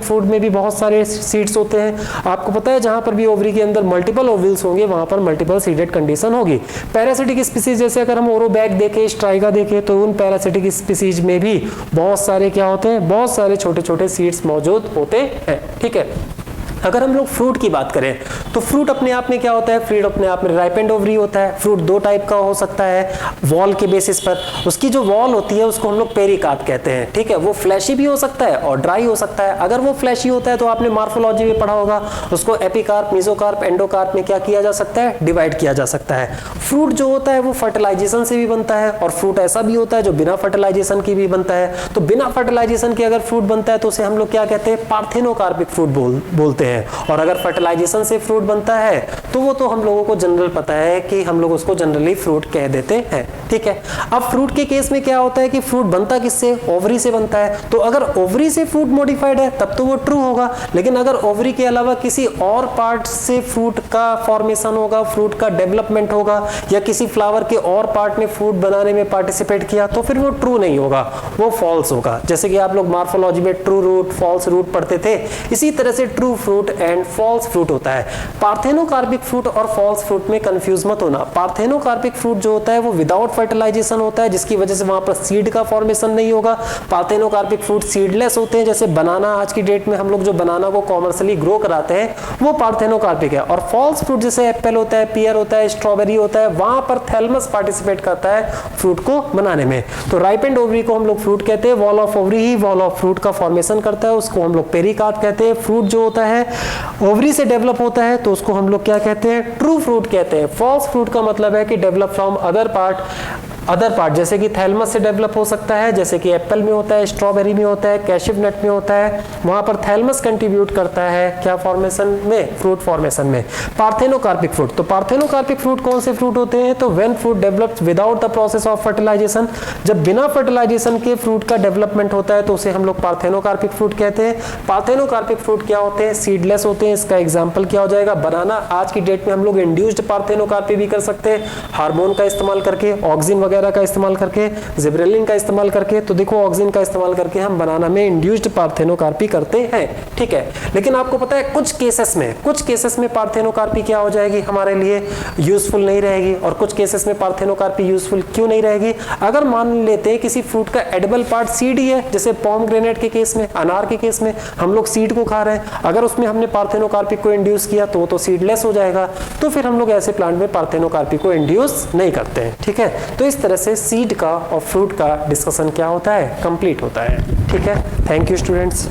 Speaker 1: fruit में भी बहुत सारे सीड्स होते हैं. आपको पता है जहां पर भी ओवरी के अंदर मल्टीपल ओव्यूल्स होंगे वहां पर मल्टीपल सीडेड कंडीशन होगी. पैरासिटिक स्पीसीज जैसे अगर हम ओरोबैक देखें, स्ट्राइगा देखें, तो उन पैरासिटिक स्पीसीज में भी बहुत सारे क्या होते हैं, बहुत सारे छोटे छोटे सीड्स मौजूद होते हैं. ठीक है. अगर हम लोग फ्रूट की बात करें तो फ्रूट अपने आप में क्या होता है, फ्रूट अपने आप में राइपेंड ओवरी होता है. फ्रूट दो टाइप का हो सकता है वॉल के बेसिस पर. उसकी जो वॉल होती है उसको हम लोग पेरिकार्प कहते हैं. ठीक है. वो फ्लैशी भी हो सकता है और ड्राई हो सकता है. अगर वो फ्लैशी होता है तो आपने मार्फोलॉजी में पढ़ा होगा, उसको एपिकार्प, मेसोकार्प, एंडोकार्प में क्या किया जा सकता है, डिवाइड किया जा सकता है. फ्रूट जो होता है वो फर्टिलाइजेशन से भी बनता है, और फ्रूट ऐसा भी होता है जो बिना फर्टिलाइजेशन की भी बनता है. तो बिना फर्टिलाइजेशन के अगर फ्रूट बनता है तो उसे हम लोग क्या कहते हैं, पार्थेनोकार्पिक फ्रूट बोलते हैं. और अगर फर्टिलाइजेशन से फ्रूट बनता है तो वो तो हम लोगों को जनरल पता है कि हम लोग उसको जनरली फ्रूट कह देते हैं. ठीक है. अब फ्रूट के केस में क्या होता है कि फ्रूट बनता किससे, ओवरी से बनता है. तो अगर ओवरी से फ्रूट मॉडिफाइड है तब तो वो ट्रू होगा. लेकिन अगर ओवरी के अलावा किसी और पार्ट से फ्रूट का फॉर्मेशन होगा, फ्रूट का डेवलपमेंट होगा, या किसी फ्लावर के और पार्ट ने फ्रूट बनाने में पार्टिसिपेट किया तो फिर वो ट्रू नहीं होगा, वो फॉल्स होगा. जैसे कि आप लोग मार्फोलॉजी में ट्रू रूट, फॉल्स रूट पढ़ते थे, इसी तरह से true fruit and false fruit होता है. पार्थेनोकार्पिक फ्रूट और फॉल्स फ्रूट में कंफ्यूज मत होना. पार्थेनोकार्पिक फ्रूट जो होता है वो विदाउट फर्टिलाइजेशन होता है, जिसकी वजह से वहां पर सीड का फॉर्मेशन नहीं होगा. पार्थेनोकार्पिक फ्रूट सीडलेस होते हैं, जैसे बनाना. आज की डेट में हम लोग जो बनाना को कॉमर्शियली ग्रो कराते हैं वो पार्थेनोकार्पिक है. और फॉल्स फ्रूट जैसे एप्पल होता है, पियर होता है, स्ट्रॉबेरी होता है, वहां पर थैलमस पार्टिसिपेट करता है फ्रूट को बनाने में. तो राइपेंड ओवरी को हम लोग फ्रूट कहते हैं. Wall of ovary he wall of fruit का फॉर्मेशन करता है, उसको हम लोग पेरिकार्प कहते हैं. फ्रूट जो होता है ओवरी से डेवलप होता है तो उसको हम लोग क्या कहते हैं, ट्रू फ्रूट कहते हैं. फॉल्स फ्रूट का मतलब है कि डेवलप फ्रॉम अदर पार्ट, जैसे कि थैलमस से डेवलप हो सकता है, जैसे कि एप्पल में होता है, स्ट्रॉबेरी में होता है, कैशिव नट में होता है. वहां पर थैलमस कंट्रीब्यूट करता है क्या फॉर्मेशन में, फ्रूट फॉर्मेशन में. पार्थेनोकार्पिक फ्रूट, तो पार्थेनोकार्पिक फ्रूट कौन से फ्रूट होते हैं, तो when fruit develops without the process of fertilization. जब बिना फर्टिलाइजेशन के फ्रूट का डेवलपमेंट होता है तो उसे हम लोग पार्थेनोकार्पिक फ्रूट कहते हैं. पार्थेनोकार्पिक फ्रूट क्या होते हैं, सीडलेस होते हैं. इसका एग्जाम्पल क्या हो जाएगा, बनाना. आज की डेट में हम लोग इंड्यूस्ड पार्थेनोकार्पी भी कर सकते हैं, हार्मोन का इस्तेमाल करके, ऑक्सिन वगैरह का इस्तेमाल करके, जिब्रेलिन का इस्तेमाल करके. तो देखो ऑक्सिन का इस्तेमाल करके हम बनाना में इंड्यूस्ड पार्थेनोकार्पी करते हैं. ठीक है. लेकिन आपको पता है कुछ केसेस में पार्थेनोकार्पी क्या हो जाएगी, हमारे लिए यूजफुल नहीं रहेगी. और कुछ केसेस में पार्थेनोकार्पी यूजफुल क्यों नहीं रहेगी, अगर मान लेते हैं किसी फ्रूट का एडिबल पार्ट सीड ही है, जैसे पोमग्रेनेट के केस में, अनार के केस में हम लोग सीड को खा रहे हैं, अगर उसमें हमने पार्थेनोकार्पी को इंड्यूस किया तो वो तो सीडलेस हो जाएगा. तो फिर हम लोग ऐसे प्लांट में पार्थेनोकार्पी को इंड्यूस नहीं करते हैं. ठीक है. तो इस तरह से सीड का और फ्रूट का डिस्कशन क्या होता है, कंप्लीट होता है. ठीक है. Thank you students.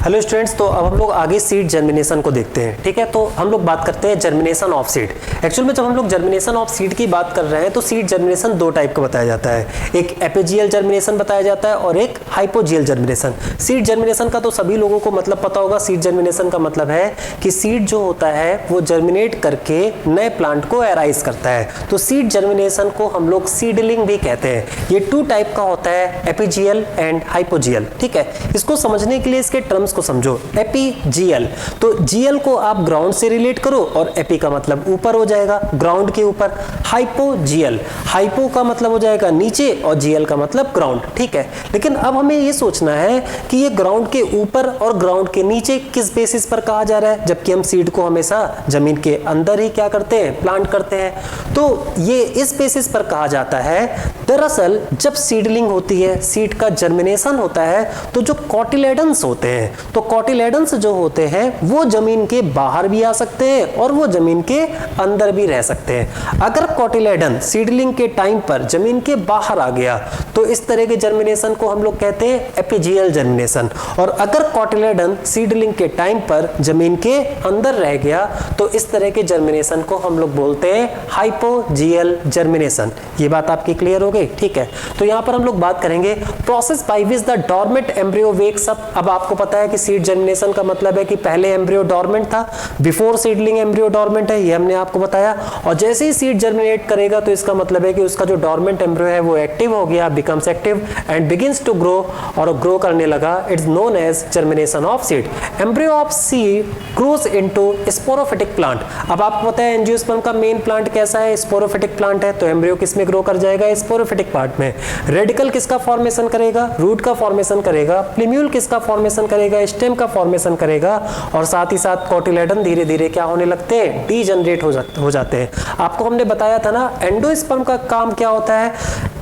Speaker 1: Hello students, तो अब हम लोग आगे सीड जर्मिनेशन को देखते हैं। ठीक है, तो हम लोग बात करते हैं जर्मिनेशन ऑफ सीड। एक्चुअल में जब हम लोग जर्मिनेशन ऑफ सीड की बात कर रहे हैं तो सीड जर्मिनेशन दो टाइप का बताया जाता है, एक एपिजियल जर्मिनेशन बताया जाता है और एक हाइपोजियल जर्मिनेशन। सीड जर्मिनेशन का तो सभी लोगों को मतलब पता होगा। सीड जर्मिनेशन का मतलब है कि सीड जो होता है वो जर्मिनेट करके नए प्लांट को एराइज करता है। तो सीड जर्मिनेशन को हम लोग सीडलिंग भी कहते हैं। ये टू टाइप का होता है, एपिजियल एंड हाइपोजियल। ठीक है, इसको समझने के लिए इसके टर्म्स को समझो। एपीजीएल, तो जीएल को आप ग्राउंड से रिलेट करो और एपी का मतलब ऊपर हो जाएगा, ग्राउंड के ऊपर। हाइपोजीएल, हाइपो का मतलब हो जाएगा नीचे और जीएल का मतलब ग्राउंड। ठीक है, लेकिन अब हमें ये सोचना है कि ये ग्राउंड के ऊपर और ग्राउंड के नीचे किस बेसिस पर कहा जा रहा है, जबकि हम सीड को हमेशा जमीन के अंदर ही क्या करते हैं, प्लांट करते हैं। तो ये इस बेसिस पर कहा जाता है। दरअसल जब सीडलिंग होती है, सीड का जर्मिनेशन होता है, तो जो कॉटिलेडन्स होते हैं, तो कॉटिलेडन्स जो होते हैं वो जमीन के बाहर भी आ सकते हैं और वो जमीन के अंदर भी रह सकते हैं। अगर कॉटिलेडन सीडलिंग के टाइम पर जमीन के बाहर आ गया तो इस तरह के जर्मिनेशन को हम लोग कहते हैं एपिजियल जर्मिनेशन। और अगर कॉटिलेडन सीडलिंग के टाइम पर जमीन के अंदर रह गया तो इस तरह के जर्मिनेशन को हम लोग बोलते हैं हाइपोजियल जर्मिनेशन। ये बात आपकी क्लियर हो गई? ठीक है, तो यहां पर हम लोग बात करेंगे process by which the dormant embryo wakes up. अब आपको पता है कि सीड जर्मिनेशन का मतलब है कि पहले एम्ब्रियो डॉर्मेंट था, बिफोर सीडलिंग एम्ब्रियो डॉर्मेंट है, ये हमने आपको बताया। और जैसे ही सीड जर्मिनेट करेगा तो इसका मतलब है कि उसका जो डॉर्मेंट एम्ब्रियो है वो एक्टिव हो गया, becomes active and begins to grow, और ग्रो करने लगा। It's known as germination of seed. Embryo of seed grows into sporophytic plant. अब आपको पता है एंजियोस्पर्म का मेन प्लांट कैसा है, स्पोरोफिटिक प्लांट है। तो एम्ब्रियो किस में ग्रो कर जाएगा, स्पोरोफिटिक पार्ट में। रेडिकल किसका फॉर्मेशन करेगा, रूट का फॉर्मेशन करेगा। प्लीम्यूल किसका फॉर्मेशन करेगा, स्टेम का फॉर्मेशन करेगा। और साथ ही साथ कॉटिलेडन धीरे धीरे क्या होने लगते हैं, डीजनरेट हो जाते हैं। आपको हमने बताया था ना, एंडोस्पर्म का काम क्या होता है,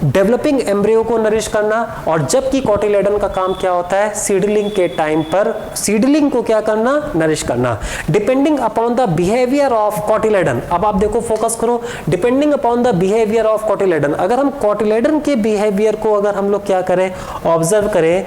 Speaker 1: डेवलपिंग एम्ब्रियो को नरिश करना, और जबकि कॉटिलेडन का काम क्या होता है, सीडलिंग के टाइम पर सीडलिंग को क्या करना, नरिश करना। Depending upon the behaviour of cotyledon. अब आप देखो, फोकस करो, depending upon the behaviour of cotyledon. अगर हम कॉटिलेडन के बिहेवियर को अगर हम लोग क्या करें, ऑब्जर्व करें,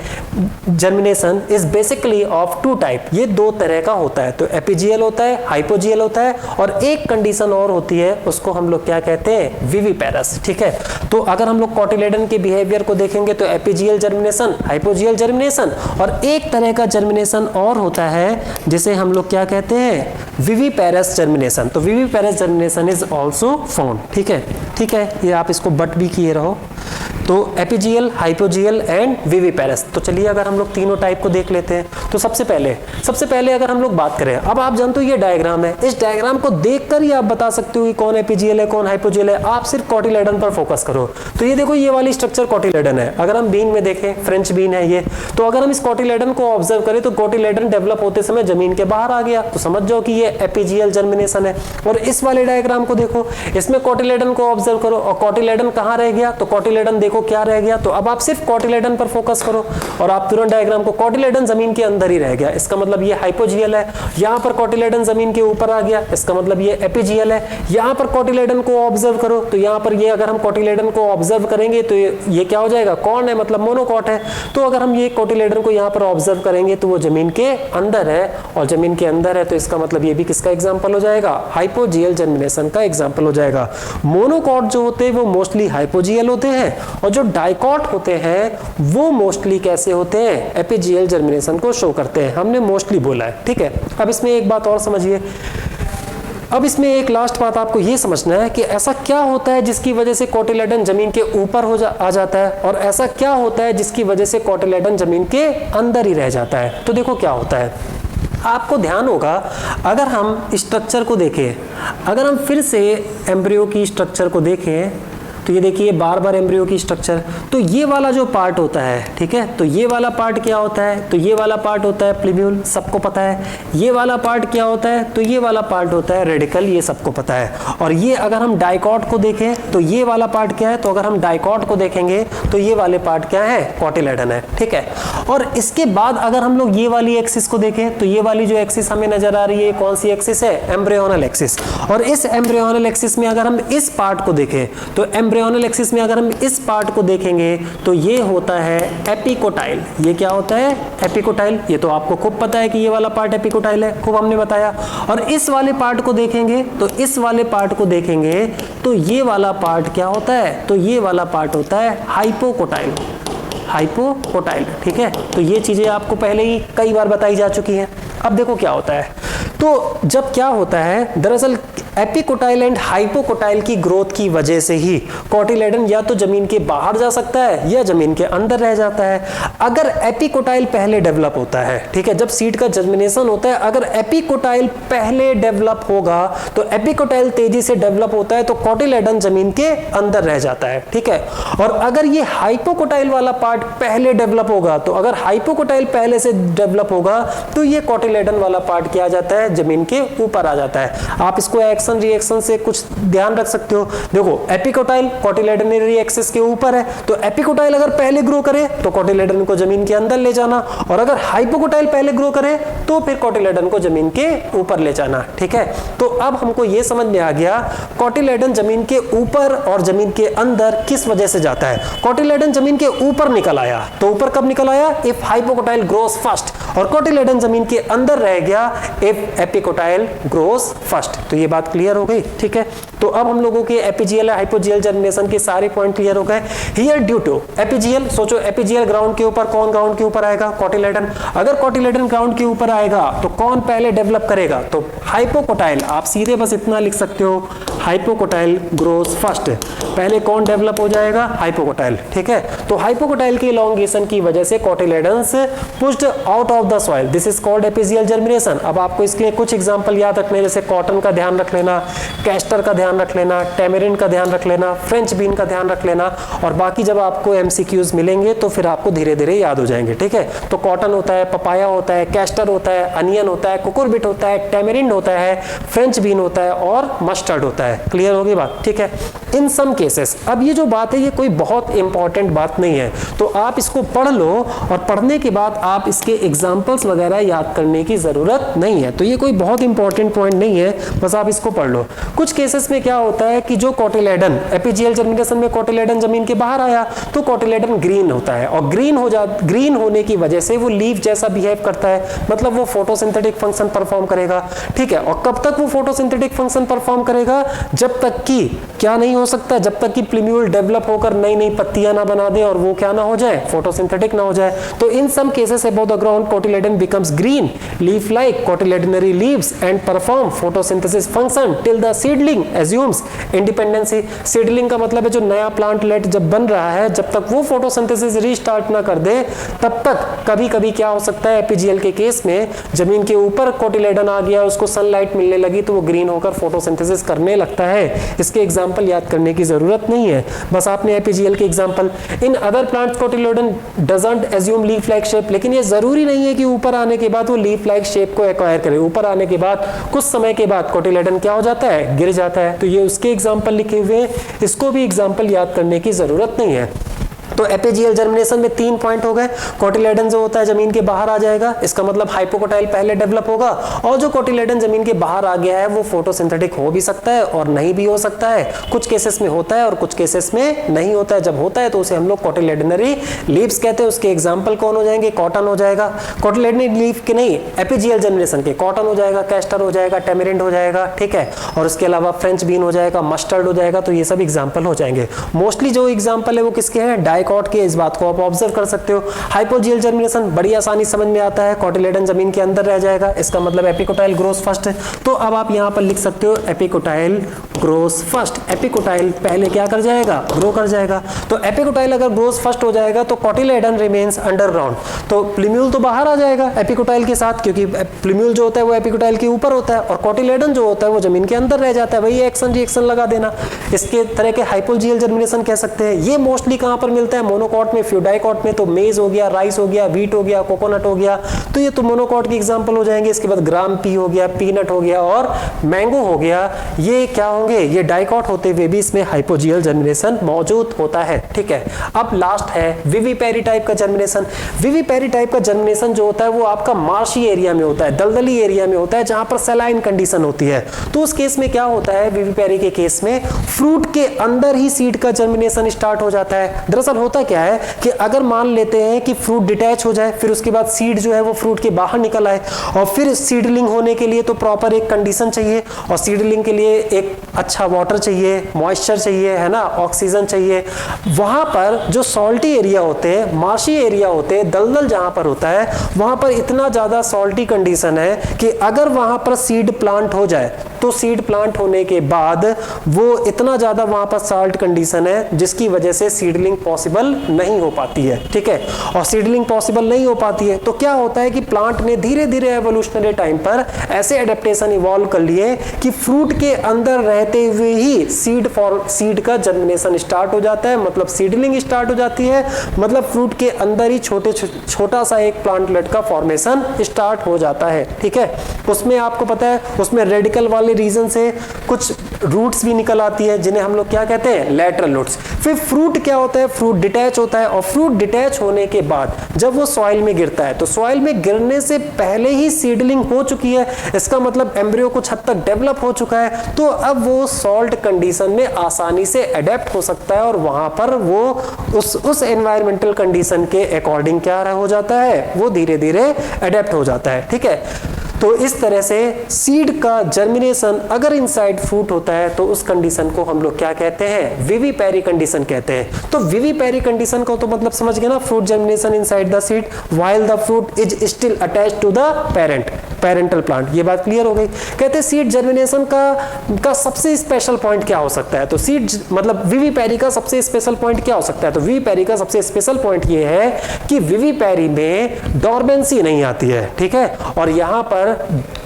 Speaker 1: germination is basically of two type. ये दो तरह का होता है, तो एपिजियल होता है, हाइपोजियल होता है, और एक कंडीशन और होती है, उसको हम लोग क्या कहते हैं, विविपेरस। ठीक है, तो अगर हम लोग कॉटिलेडन के बिहेवियर को देखेंगे तो एपिजियल जर्मिनेशन, हाइपोजियल जर्मिनेशन, और एक तरह का जर्मिनेशन और होता है जिसे हम लोग क्या कहते हैं, विविपेरस जर्मिनेशन। तो viviparous germination is also found. ठीक है, ठीक है, ये आप इसको बट भी किए रहो। तो एपिजियल, हाइपोजियल एंड विविपेरस। तो चलिए अगर हम लोग तीनों टाइप को देख लेते हैं। तो सबसे पहले अगर हम लोग बात करें, अब आप जानते हो ये डायग्राम है, इस डायग्राम को देखकर ही आप बता सकते हो कि कौन एपिजियल है, कौन हाइपोजियल है। आप सिर्फ कॉटिलेडन पर फोकस करो। तो ये देखो, ये वाली स्ट्रक्चर कॉटिलेडन है। अगर हम बीन में देखें, फ्रेंच बीन है ये, तो अगर हम इस कॉटिलेडन को ऑब्जर्व करें तो कॉटिलेडन डेवलप होते समय जमीन के बाहर आ गया, तो समझ जाओ कि ये एपिजियल जर्मिनेशन है। और इस वाले डायग्राम को देखो, इसमें कॉटिलेडन को ऑब्जर्व करो और कॉटिलेडन कहां रह गया, तो कॉटिलेडन देखो क्या रह गया। तो अब आप सिर्फ कॉटिलेडन पर फोकस करो और आप तुरंत डायग्राम को, कॉटिलेडन जमीन के अंदर ही रह गया, इसका मतलब ये हाइपोजियल है। यहां पर कॉटिलेडन जमीन के ऊपर आ गया, इसका मतलब ये एपिजियल है। यहां पर कॉटिलेडन को ऑब्जर्व करो, तो यहां पर ये अगर हम कॉटिलेडन को ऑब्जर्व करेंगे तो ये क्या हो जाएगा, कॉर्न है, मतलब मोनोकॉट है। तो अगर हम ये कॉटिलेडन को यहां पर ऑब्जर्व करेंगे तो वो जमीन के अंदर है, और जमीन के अंदर है तो इसका मतलब ये भी किसका एग्जांपल हो जाएगा, हाइपोजियल जर्मिनेशन का एग्जांपल हो जाएगा। मोनोकॉट जो होते हैं वो मोस्टली हाइपोजियल होते हैं, और जो डाइकॉट होते हैं वो मोस्टली कैसे होते हैं, एपिजियल जर्मिनेशन को शो करते हैं। हमने मोस्टली बोला है। ठीक है, अब इसमें एक बात और समझिए। अब इसमें एक लास्ट बात आपको ये समझना है कि ऐसा क्या होता है जिसकी वजह से कॉटिलेडन जमीन के ऊपर आ जाता है, और ऐसा क्या होता है जिसकी वजह से कॉटिलेडन जमीन के अंदर ही रह जाता है। तो देखो क्या होता है, आपको ध्यान होगा, अगर हम स्ट्रक्चर को देखें, अगर हम फिर से एम्ब्रियो की स्ट्रक्चर को देखें, तो ये देखिए बार बार एम्ब्रियो की स्ट्रक्चर, तो ये वाला जो पार्ट होता है, ठीक है, तो ये वाला पार्ट क्या होता है, तो ये वाला पार्ट होता है प्लीम्यूल, सबको पता है। ये वाला पार्ट क्या होता है, तो ये वाला पार्ट होता है रेडिकल, ये सबको पता है। और ये अगर हम डाइकॉट को देखें तो ये वाला पार्ट क्या है, तो अगर हम डाइकॉट को देखेंगे तो ये वाले पार्ट क्या है, कॉटिलेडन है। ठीक है, और इसके बाद अगर हम लोग ये वाली एक्सिस को देखें तो ये वाली जो एक्सिस हमें नजर आ रही है, कौन सी एक्सिस है, एम्ब्रियोनल एक्सिस। और इस एम्ब्रियोनल एक्सिस में अगर हम इस पार्ट को देखें तो एम्ब्रियोनल एक्सिस में अगर हम इस पार्ट को देखेंगे तो ये होता है एपिकोटाइल। ये क्या होता है? एपिकोटाइल। ये तो आपको खूब पता है कि ये वाला पार्ट एपिकोटाइल है, खूब हमने बताया। और इस वाले पार्ट को देखेंगे तो इस वाले पार्ट को देखेंगे तो ये वाला पार्ट क्या होता है? तो ये वाला पार्ट होता है हाइपोकोटाइल। हाइपोकोटाइल, ठीक है। तो ये चीजें आपको पहले ही कई बार बताई जा चुकी हैं। अब देखो क्या होता है। तो जब क्या होता है, दरअसल एपिकोटाइल एंड हाइपोकोटाइल की ग्रोथ की वजह से ही कोटिलेडन या तो जमीन के बाहर जा सकता है या जमीन के अंदर रह जाता है। अगर एपिकोटाइल पहले डेवलप होता है, ठीक है, जब सीड का जर्मिनेशन होता है, अगर एपिकोटाइल पहले डेवलप होगा तो एपिकोटाइल तेजी से डेवलप होता है तो कोटिलेडन जमीन के अंदर रह जाता है, ठीक है। और अगर ये हाइपोकोटाइल वाला पार्ट पहले डेवलप होगा तो अगर हाइपोकोटाइल पहले से डेवलप होगा तो ये कोटिलेडन वाला पार्ट क्या आ जाता है? जमीन के ऊपर आ जाता है। आप इसको एक्शन रिएक्शन से कुछ ध्यान रख सकते हो। देखो एपिकोटाइल कोटिलेडनरी एक्सिस के ऊपर है, तो एपिकोटाइल अगर पहले ग्रो करे तो कोटिलेडन को जमीन के अंदर ले जाना, और अगर हाइपोकोटाइल पहले ग्रो करे तो फिर कोटिलेडन को जमीन के ऊपर ले जाना, ठीक है। तो अब हमको ये समझ में आ गया कोटिलेडन जमीन के ऊपर और जमीन के अंदर किस वजह से जाता है। कोटिलेडन जमीन के ऊपर निकल आया, तो ऊपर कब निकल आया? इफ हाइपोकोटाइल ग्रोस फर्स्ट, और कोटिलेडन जमीन के अंदर रह गया इफ एपिकोटाइल ग्रोस फर्स्ट। तो ये बात क्लियर हो गई, ठीक है। तो अब हम लोगों के एपीजीएल और हाइपोजीएल जर्मिनेशन के सारे पॉइंट क्लियर हो गए। हियर ड्यू टू एपीजीएल, सोचो एपीजीएल ग्राउंड के ऊपर, कौन ग्राउंड के ऊपर आएगा? कोटिलेडन। अगर कोटिलेडन ग्राउंड के ऊपर आएगा तो कौन पहले डेवलप करेगा? तो हाइपोकोटाइल। आप सीधे बस इतना लिख सकते हो, हाइपोकोटाइल ग्रोस फर्स्ट। पहले कौन डेवलप हो जाएगा? हाइपोकोटाइल, ठीक है। तो हाइपोकोटाइल की इलॉन्गेशन की वजह से cotyledons pushed out of the soil, this is called epigeal germination. अब आपको इसके लिए कुछ एग्जांपल याद रखने, जैसे कॉटन का ध्यान रख लेना, कैस्टर का ध्यान रख लेना, टैमरिंड का ध्यान रख लेना, फ्रेंच बीन का ध्यान रख लेना, और बाकी जब आपको एमसीक्यूज मिलेंगे तो फिर आपको धीरे धीरे याद हो जाएंगे, ठीक है। तो कॉटन होता है, पपाया होता है, कैस्टर होता है, अनियन होता है, कुकुरबिट होता है, टैमरिंड होता है, फ्रेंच बीन होता है और मस्टर्ड होता है। क्लियर होगी बात, ठीक है। इन सम केसेस, अब ये जो बात है ये कोई बहुत इंपॉर्टेंट बात नहीं है, तो आप इसको पढ़ लो और पढ़ने के बाद आप इसके एग्जाम्पल्स वगैरह याद करने की जरूरत नहीं है। तो ये कोई बहुत इंपॉर्टेंट पॉइंट नहीं है, बस आप इसको पढ़ लो। कुछ केसेस में क्या होता है कि जो कोटिलेडन एपीजीएल जर्मिनेशन में कोटिलेडन जमीन के बाहर आया तो कोटिलेडन ग्रीन होता है, और ग्रीन होने की वजह से वो लीफ जैसा बिहेव करता है, मतलब वो फोटोसिंथेटिक फंक्शन परफॉर्म करेगा, ठीक है। और कब तक वो फोटोसिंथेटिक फंक्शन परफॉर्म करेगा? जब तक कि क्या नहीं हो सकता? जब तक कि प्लूम्यूल डेवलप होकर नई नई पत्तियां ना बना दे और वो क्या ना हो जाए? फोटोसिंथेटिक ना हो जाए। तो in some cases above the ground cotyledon becomes green leaf like cotyledonary leaves and perform photosynthesis function till the seedling assumes independency. Seedling का मतलब है जो नया प्लांटलेट जब बन रहा है, जब तक वो फोटोसिंथेसिस रीस्टार्ट ना कर दे तब तक कभी कभी क्या हो सकता है? एपीजीएल के केस में जमीन के ऊपर कोटिलेडन आ गया, उसको सनलाइट मिलने लगी तो वो ग्रीन होकर फोटोसिंथेसिस करने लगता है। इसके एग्जांपल याद करने की जरूरत नहीं है, बस आपने एपीजीएल के example. In other plants cotyledon doesn't assume leaf like shape, लेकिन ये जरूरी नहीं है कि ऊपर आने के बाद वो लीफ लाइक शेप को एक्वायर करे। ऊपर आने के बाद कुछ समय के बाद कोटिलेडन क्या हो जाता है? गिर जाता है। तो ये उसके एग्जांपल लिखे हुए हैं, इसको भी एग्जांपल याद करने की जरूरत नहीं है। तो एपीजीएल जर्मिनेशन में 3 पॉइंट हो गए। कोटिलेडन जो होता है जमीन के बाहर आ जाएगा, इसका मतलब हाइपोकोटाइल पहले डेवलप होगा, और जो कोटिलेडन जमीन के बाहर आ गया है वो फोटोसिंथेटिक हो भी सकता है और नहीं भी हो सकता है। कुछ केसेस में होता है और कुछ केसेस में नहीं होता है। जब होता है तो उसे हम लोग कोटिलेडनरी लीव्स कहते हैं। उसके एग्जाम्पल कौन हो जाएंगे? कॉटन हो जाएगा, कोटिलेडनरी लीफ के नहीं, एपीजीएल जर्मिनेशन के कॉटन हो जाएगा, कैस्टर हो जाएगा, टैमरिंड हो जाएगा, ठीक है। और उसके अलावा फ्रेंच बीन हो जाएगा, मस्टर्ड हो जाएगा। तो ये सब एग्जाम्पल हो जाएंगे। मोस्टली जो एग्जाम्पल है वो किसके हैं? डाइकॉट के। इस बात को आप ऑब्जर्व कर सकते हो। हाइपोजीएल जर्मिनेशन बड़ी आसानी समझ में आता है, कोटिलेडन जमीन के अंदर रह जाएगा, इसका मतलब एपिकोटाइल ग्रोस फर्स्ट। तो अब आप यहां पर लिख सकते हो एपिकोटाइल ग्रोस फर्स्ट। एपिकोटाइल पहले क्या कर जाएगा? ग्रो कर जाएगा। तो एपिकोटाइल अगर ग्रोस फर्स्ट हो जाएगा तो कोटिलेडन रिमेन्स अंडरग्राउंड, तो प्लूम्यूल तो बाहर आ जाएगा एपिकोटाइल के साथ, क्योंकि प्लूम्यूल जो होता है वो एपिकोटाइल के ऊपर होता है और कोटिलेडन जो होता है वो जमीन के अंदर रह जाता है। वही एक्शन रिएक्शन लगा देना, इसके तरह के हाइपोजीएल जर्मिनेशन कह सकते हैं। ये मोस्टली कहां पर मिलता मिलता है मोनोकॉट में, फ्यूडाइकॉट में तो मेज हो गया, राइस हो गया, व्हीट हो गया, कोकोनट हो गया, तो ये तो मोनोकॉट के एग्जांपल हो जाएंगे। इसके बाद ग्राम पी हो गया, पीनट हो गया और मैंगो हो गया, ये क्या होंगे, ये डाइकॉट होते हुए भी इसमें हाइपोजियल जर्मिनेशन मौजूद होता है। ठीक है, अब लास्ट है विविपेरी टाइप का जर्मिनेशन। विविपेरी टाइप का जर्मिनेशन जो होता है वो आपका मार्शी एरिया में होता है, दलदली एरिया में होता है, जहां पर सलाइन कंडीशन होती है। तो उस केस में क्या होता है, विविपेरी के केस में फ्रूट के अंदर ही सीड का जर्मिनेशन स्टार्ट हो जाता है। दरअसल होता क्या है कि अगर मान लेते हैं कि फ्रूट डिटैच हो जाए, फिर उसके बाद सीड जो है वो फ्रूट के बाहर निकल आए, और फिर सीडलिंग होने के लिए तो प्रॉपर एक कंडीशन चाहिए, और सीडलिंग के लिए एक अच्छा वाटर चाहिए, मॉइस्चर चाहिए, है ना, ऑक्सीजन चाहिए। वहां पर जो सॉल्टी एरिया होते हैं, मार्शी एरिया होते हैं, दलदल जहां पर होता है, वहां पर इतना ज्यादा सॉल्टी कंडीशन है कि अगर वहां पर सीड प्लांट हो जाए तो सीड प्लांट होने के बाद वो इतना ज्यादा वहां पर साल्ट कंडीशन है जिसकी वजह से सीडलिंग पॉसिबल नहीं हो पाती है। ठीक है, और सीडलिंग पॉसिबल नहीं हो पाती है तो क्या होता है कि प्लांट ने धीरे धीरे एवोल्यूशनरी टाइम पर ऐसे एडेप्टेशन इवॉल्व कर लिए कि फ्रूट के अंदर रहते हुए ही सीड का जर्मिनेशन स्टार्ट हो जाता है, मतलब सीडलिंग स्टार्ट हो जाती है, मतलब फ्रूट के अंदर ही छोटा सा एक प्लांटलेट का फॉर्मेशन स्टार्ट हो जाता है। ठीक है, उसमें आपको पता है उसमें रेडिकल वाले रीजन से कुछ रूट्स भी निकल आती है जिन्हें हम लोग क्या कहते हैं, लैटरल रूट्स। फिर फ्रूट क्या होता है, फ्रूट डिटैच होता है, और फ्रूट डिटैच होने के बाद जब वो सॉइल में गिरता है तो सॉइल में गिरने से पहले ही सीडलिंग हो चुकी है, इसका मतलब एम्ब्रियो कुछ हद तक डेवलप हो चुका है, तो अब वो सॉल्ट कंडीशन में आसानी से अडेप्ट हो सकता है और वहां पर वो उस एनवायरमेंटल कंडीशन के अकॉर्डिंग क्या हो जाता है, वो धीरे धीरे अडेप्ट हो जाता है। ठीक है, तो इस तरह से सीड का जर्मिनेशन अगर इनसाइड फ्रूट होता है तो उस कंडीशन को हम लोग क्या कहते हैं, विविपेरी कंडीशन कहते हैं। तो विविपेरी कंडीशन को तो मतलब समझ गए ना, fruit germination inside the seed while the fruit is still attached to the parental plant. ये बात क्लियर हो गई। कहते हैं सीड जर्मिनेशन का सबसे स्पेशल पॉइंट क्या हो सकता है, तो सीड मतलब विविपेरी का सबसे स्पेशल पॉइंट क्या हो सकता है, तो विविपेरी का सबसे स्पेशल पॉइंट ये है कि विविपेरी में डॉर्मेंसी नहीं आती है। ठीक है, और यहां पर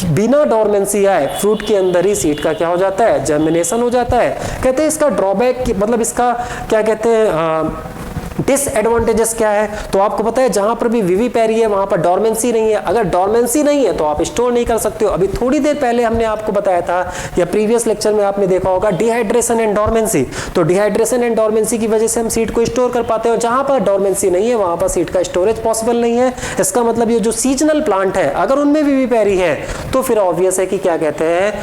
Speaker 1: बिना डॉर्मेंसी आए फ्रूट के अंदर ही सीड का क्या हो जाता है, जर्मिनेशन हो जाता है। कहते हैं इसका ड्रॉबैक मतलब इसका क्या कहते हैं, डिसएडवांटेजेस क्या है, तो आपको पता है जहां पर भी विविपेरी है वहां पर डॉर्मेंसी नहीं है। अगर डॉर्मेंसी नहीं है तो आप स्टोर नहीं कर सकते हो। अभी थोड़ी देर पहले हमने आपको बताया था या प्रीवियस लेक्चर में आपने देखा होगा डिहाइड्रेशन एंड डॉर्मेंसी। तो डिहाइड्रेशन एंड डॉर्मेंसी की वजह से हम सीड को स्टोर कर पाते हैं, और जहां पर डॉर्मेंसी नहीं है वहां पर सीड का स्टोरेज पॉसिबल नहीं है। इसका मतलब ये जो सीजनल प्लांट है अगर उनमें विविपेरी है तो फिर ऑब्वियस है कि क्या कहते हैं,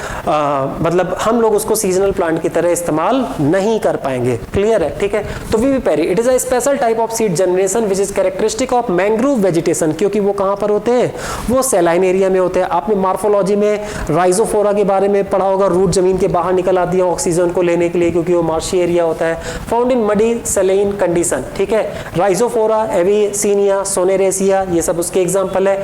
Speaker 1: मतलब हम लोग उसको सीजनल प्लांट की तरह इस्तेमाल नहीं कर पाएंगे। क्लियर है? ठीक है, तो vivipary it is a special type of seed generation which is characteristic of mangrove vegetation, क्योंकि वो कहां पर होते हैं, वो सैलाइन एरिया में होते हैं। आपने मॉर्फोलॉजी में राइजोफोरा के बारे में पढ़ा होगा, रूट जमीन के बाहर निकल आती है ऑक्सीजन को लेने के लिए क्योंकि वो मार्शी एरिया होता है। Found in muddy saline condition. ठीक है, राइजोफोरा, एविसीनिया, सोनेरेसिया, ये सब उसके एग्जांपल है।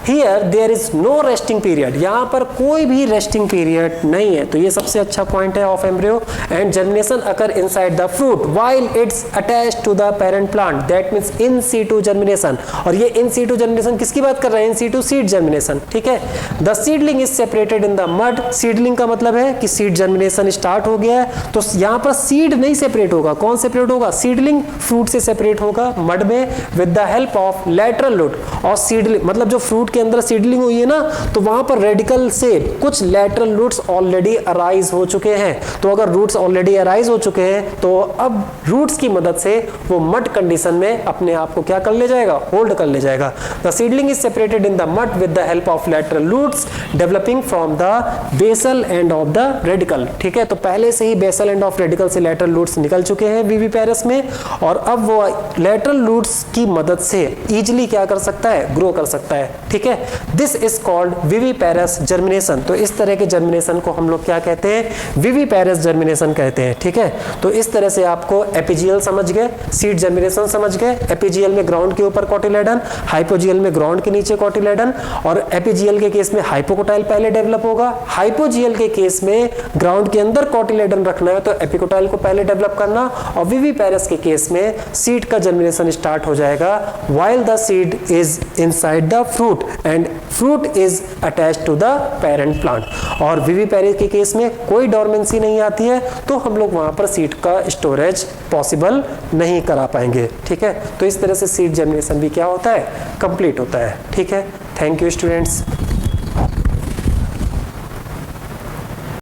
Speaker 1: Here there is no resting period, यहां पर कोई भी रेस्टिंग पीरियड नहीं है, तो ये सबसे अच्छा पॉइंट है of embryo. And germination occur inside the fruit while it's attached to the parent plant, that means in situ germination. और ये इन सीटू जर्मिनेशन किसकी बात कर रहे हैं, इन सीटू सीड जर्मिनेशन। ठीक है, the seedling is separated in the mud. Seedling का मतलब है कि सीड जर्मिनेशन स्टार्ट हो गया है, तो यहां पर सीड नहीं सेपरेट होगा। कौन सेपरेट होगा, सीडलिंग फ्रूट से सेपरेट होगा मड में with the help of lateral root. और सीडलिंग मतलब जो फ्रूट के अंदर सीडलिंग हुई है ना, तो वहां पर रेडिकल से कुछ लैटरल रूट्स ऑलरेडी अराइज हो चुके हैं। तो अगर रूट्स ऑलरेडी अराइज हो चुके हैं तो अब रूट्स की मदद से वो मड कंडीशन में अपने आप को क्या कर ले जाएगा, होल्ड कर ले जाएगा। The seedling is separated in the mud with the help of lateral roots developing from the basal end of the radical. ठीक है, तो पहले से ही बेसल एंड ऑफ रेडिकल से लैटरल रूट्स निकल चुके हैं विविपेरस में, और अब वो लैटरल रूट्स की मदद से इजीली क्या कर सकता है, ग्रो कर सकता है। ठीक है, this is called viviparous germination. तो इस तरह के जर्मिनेशन को हम लोग क्या कहते हैं, विविपेरस जर्मिनेशन कहते हैं। ठीक है, तो इस तरह से आपको एपिजियल समझ गए, सीड जर्मिनेशन समझ गए। एपिजियल में ग्राउंड के ऊपर कोटिलेडन, हाइपोजियल में ग्राउंड के नीचे कोटिलेडन, और एपिजियल के केस में हाइपोकोटाइल पहले डेवलप होगा। हाइपोजियल के केस में ग्राउंड के अंदर कोटिलेडन रखना है तो एपिकोटाइल को पहले डेवलप करना, और विविपेरस के केस में सीड का जर्मिनेशन स्टार्ट हो जाएगा while the seed is inside the fruit and fruit is attached to the parent plant. और विविपेरस के केस में कोई डॉर्मेंसी नहीं आती है, तो हम लोग वहां पर सीड का स्टोरेज पॉसिबल नहीं करा पाएंगे। ठीक है, तो इस तरह से सीड जर्मिनेशन भी क्या होता है, कंप्लीट होता है। ठीक है, थैंक यू स्टूडेंट्स।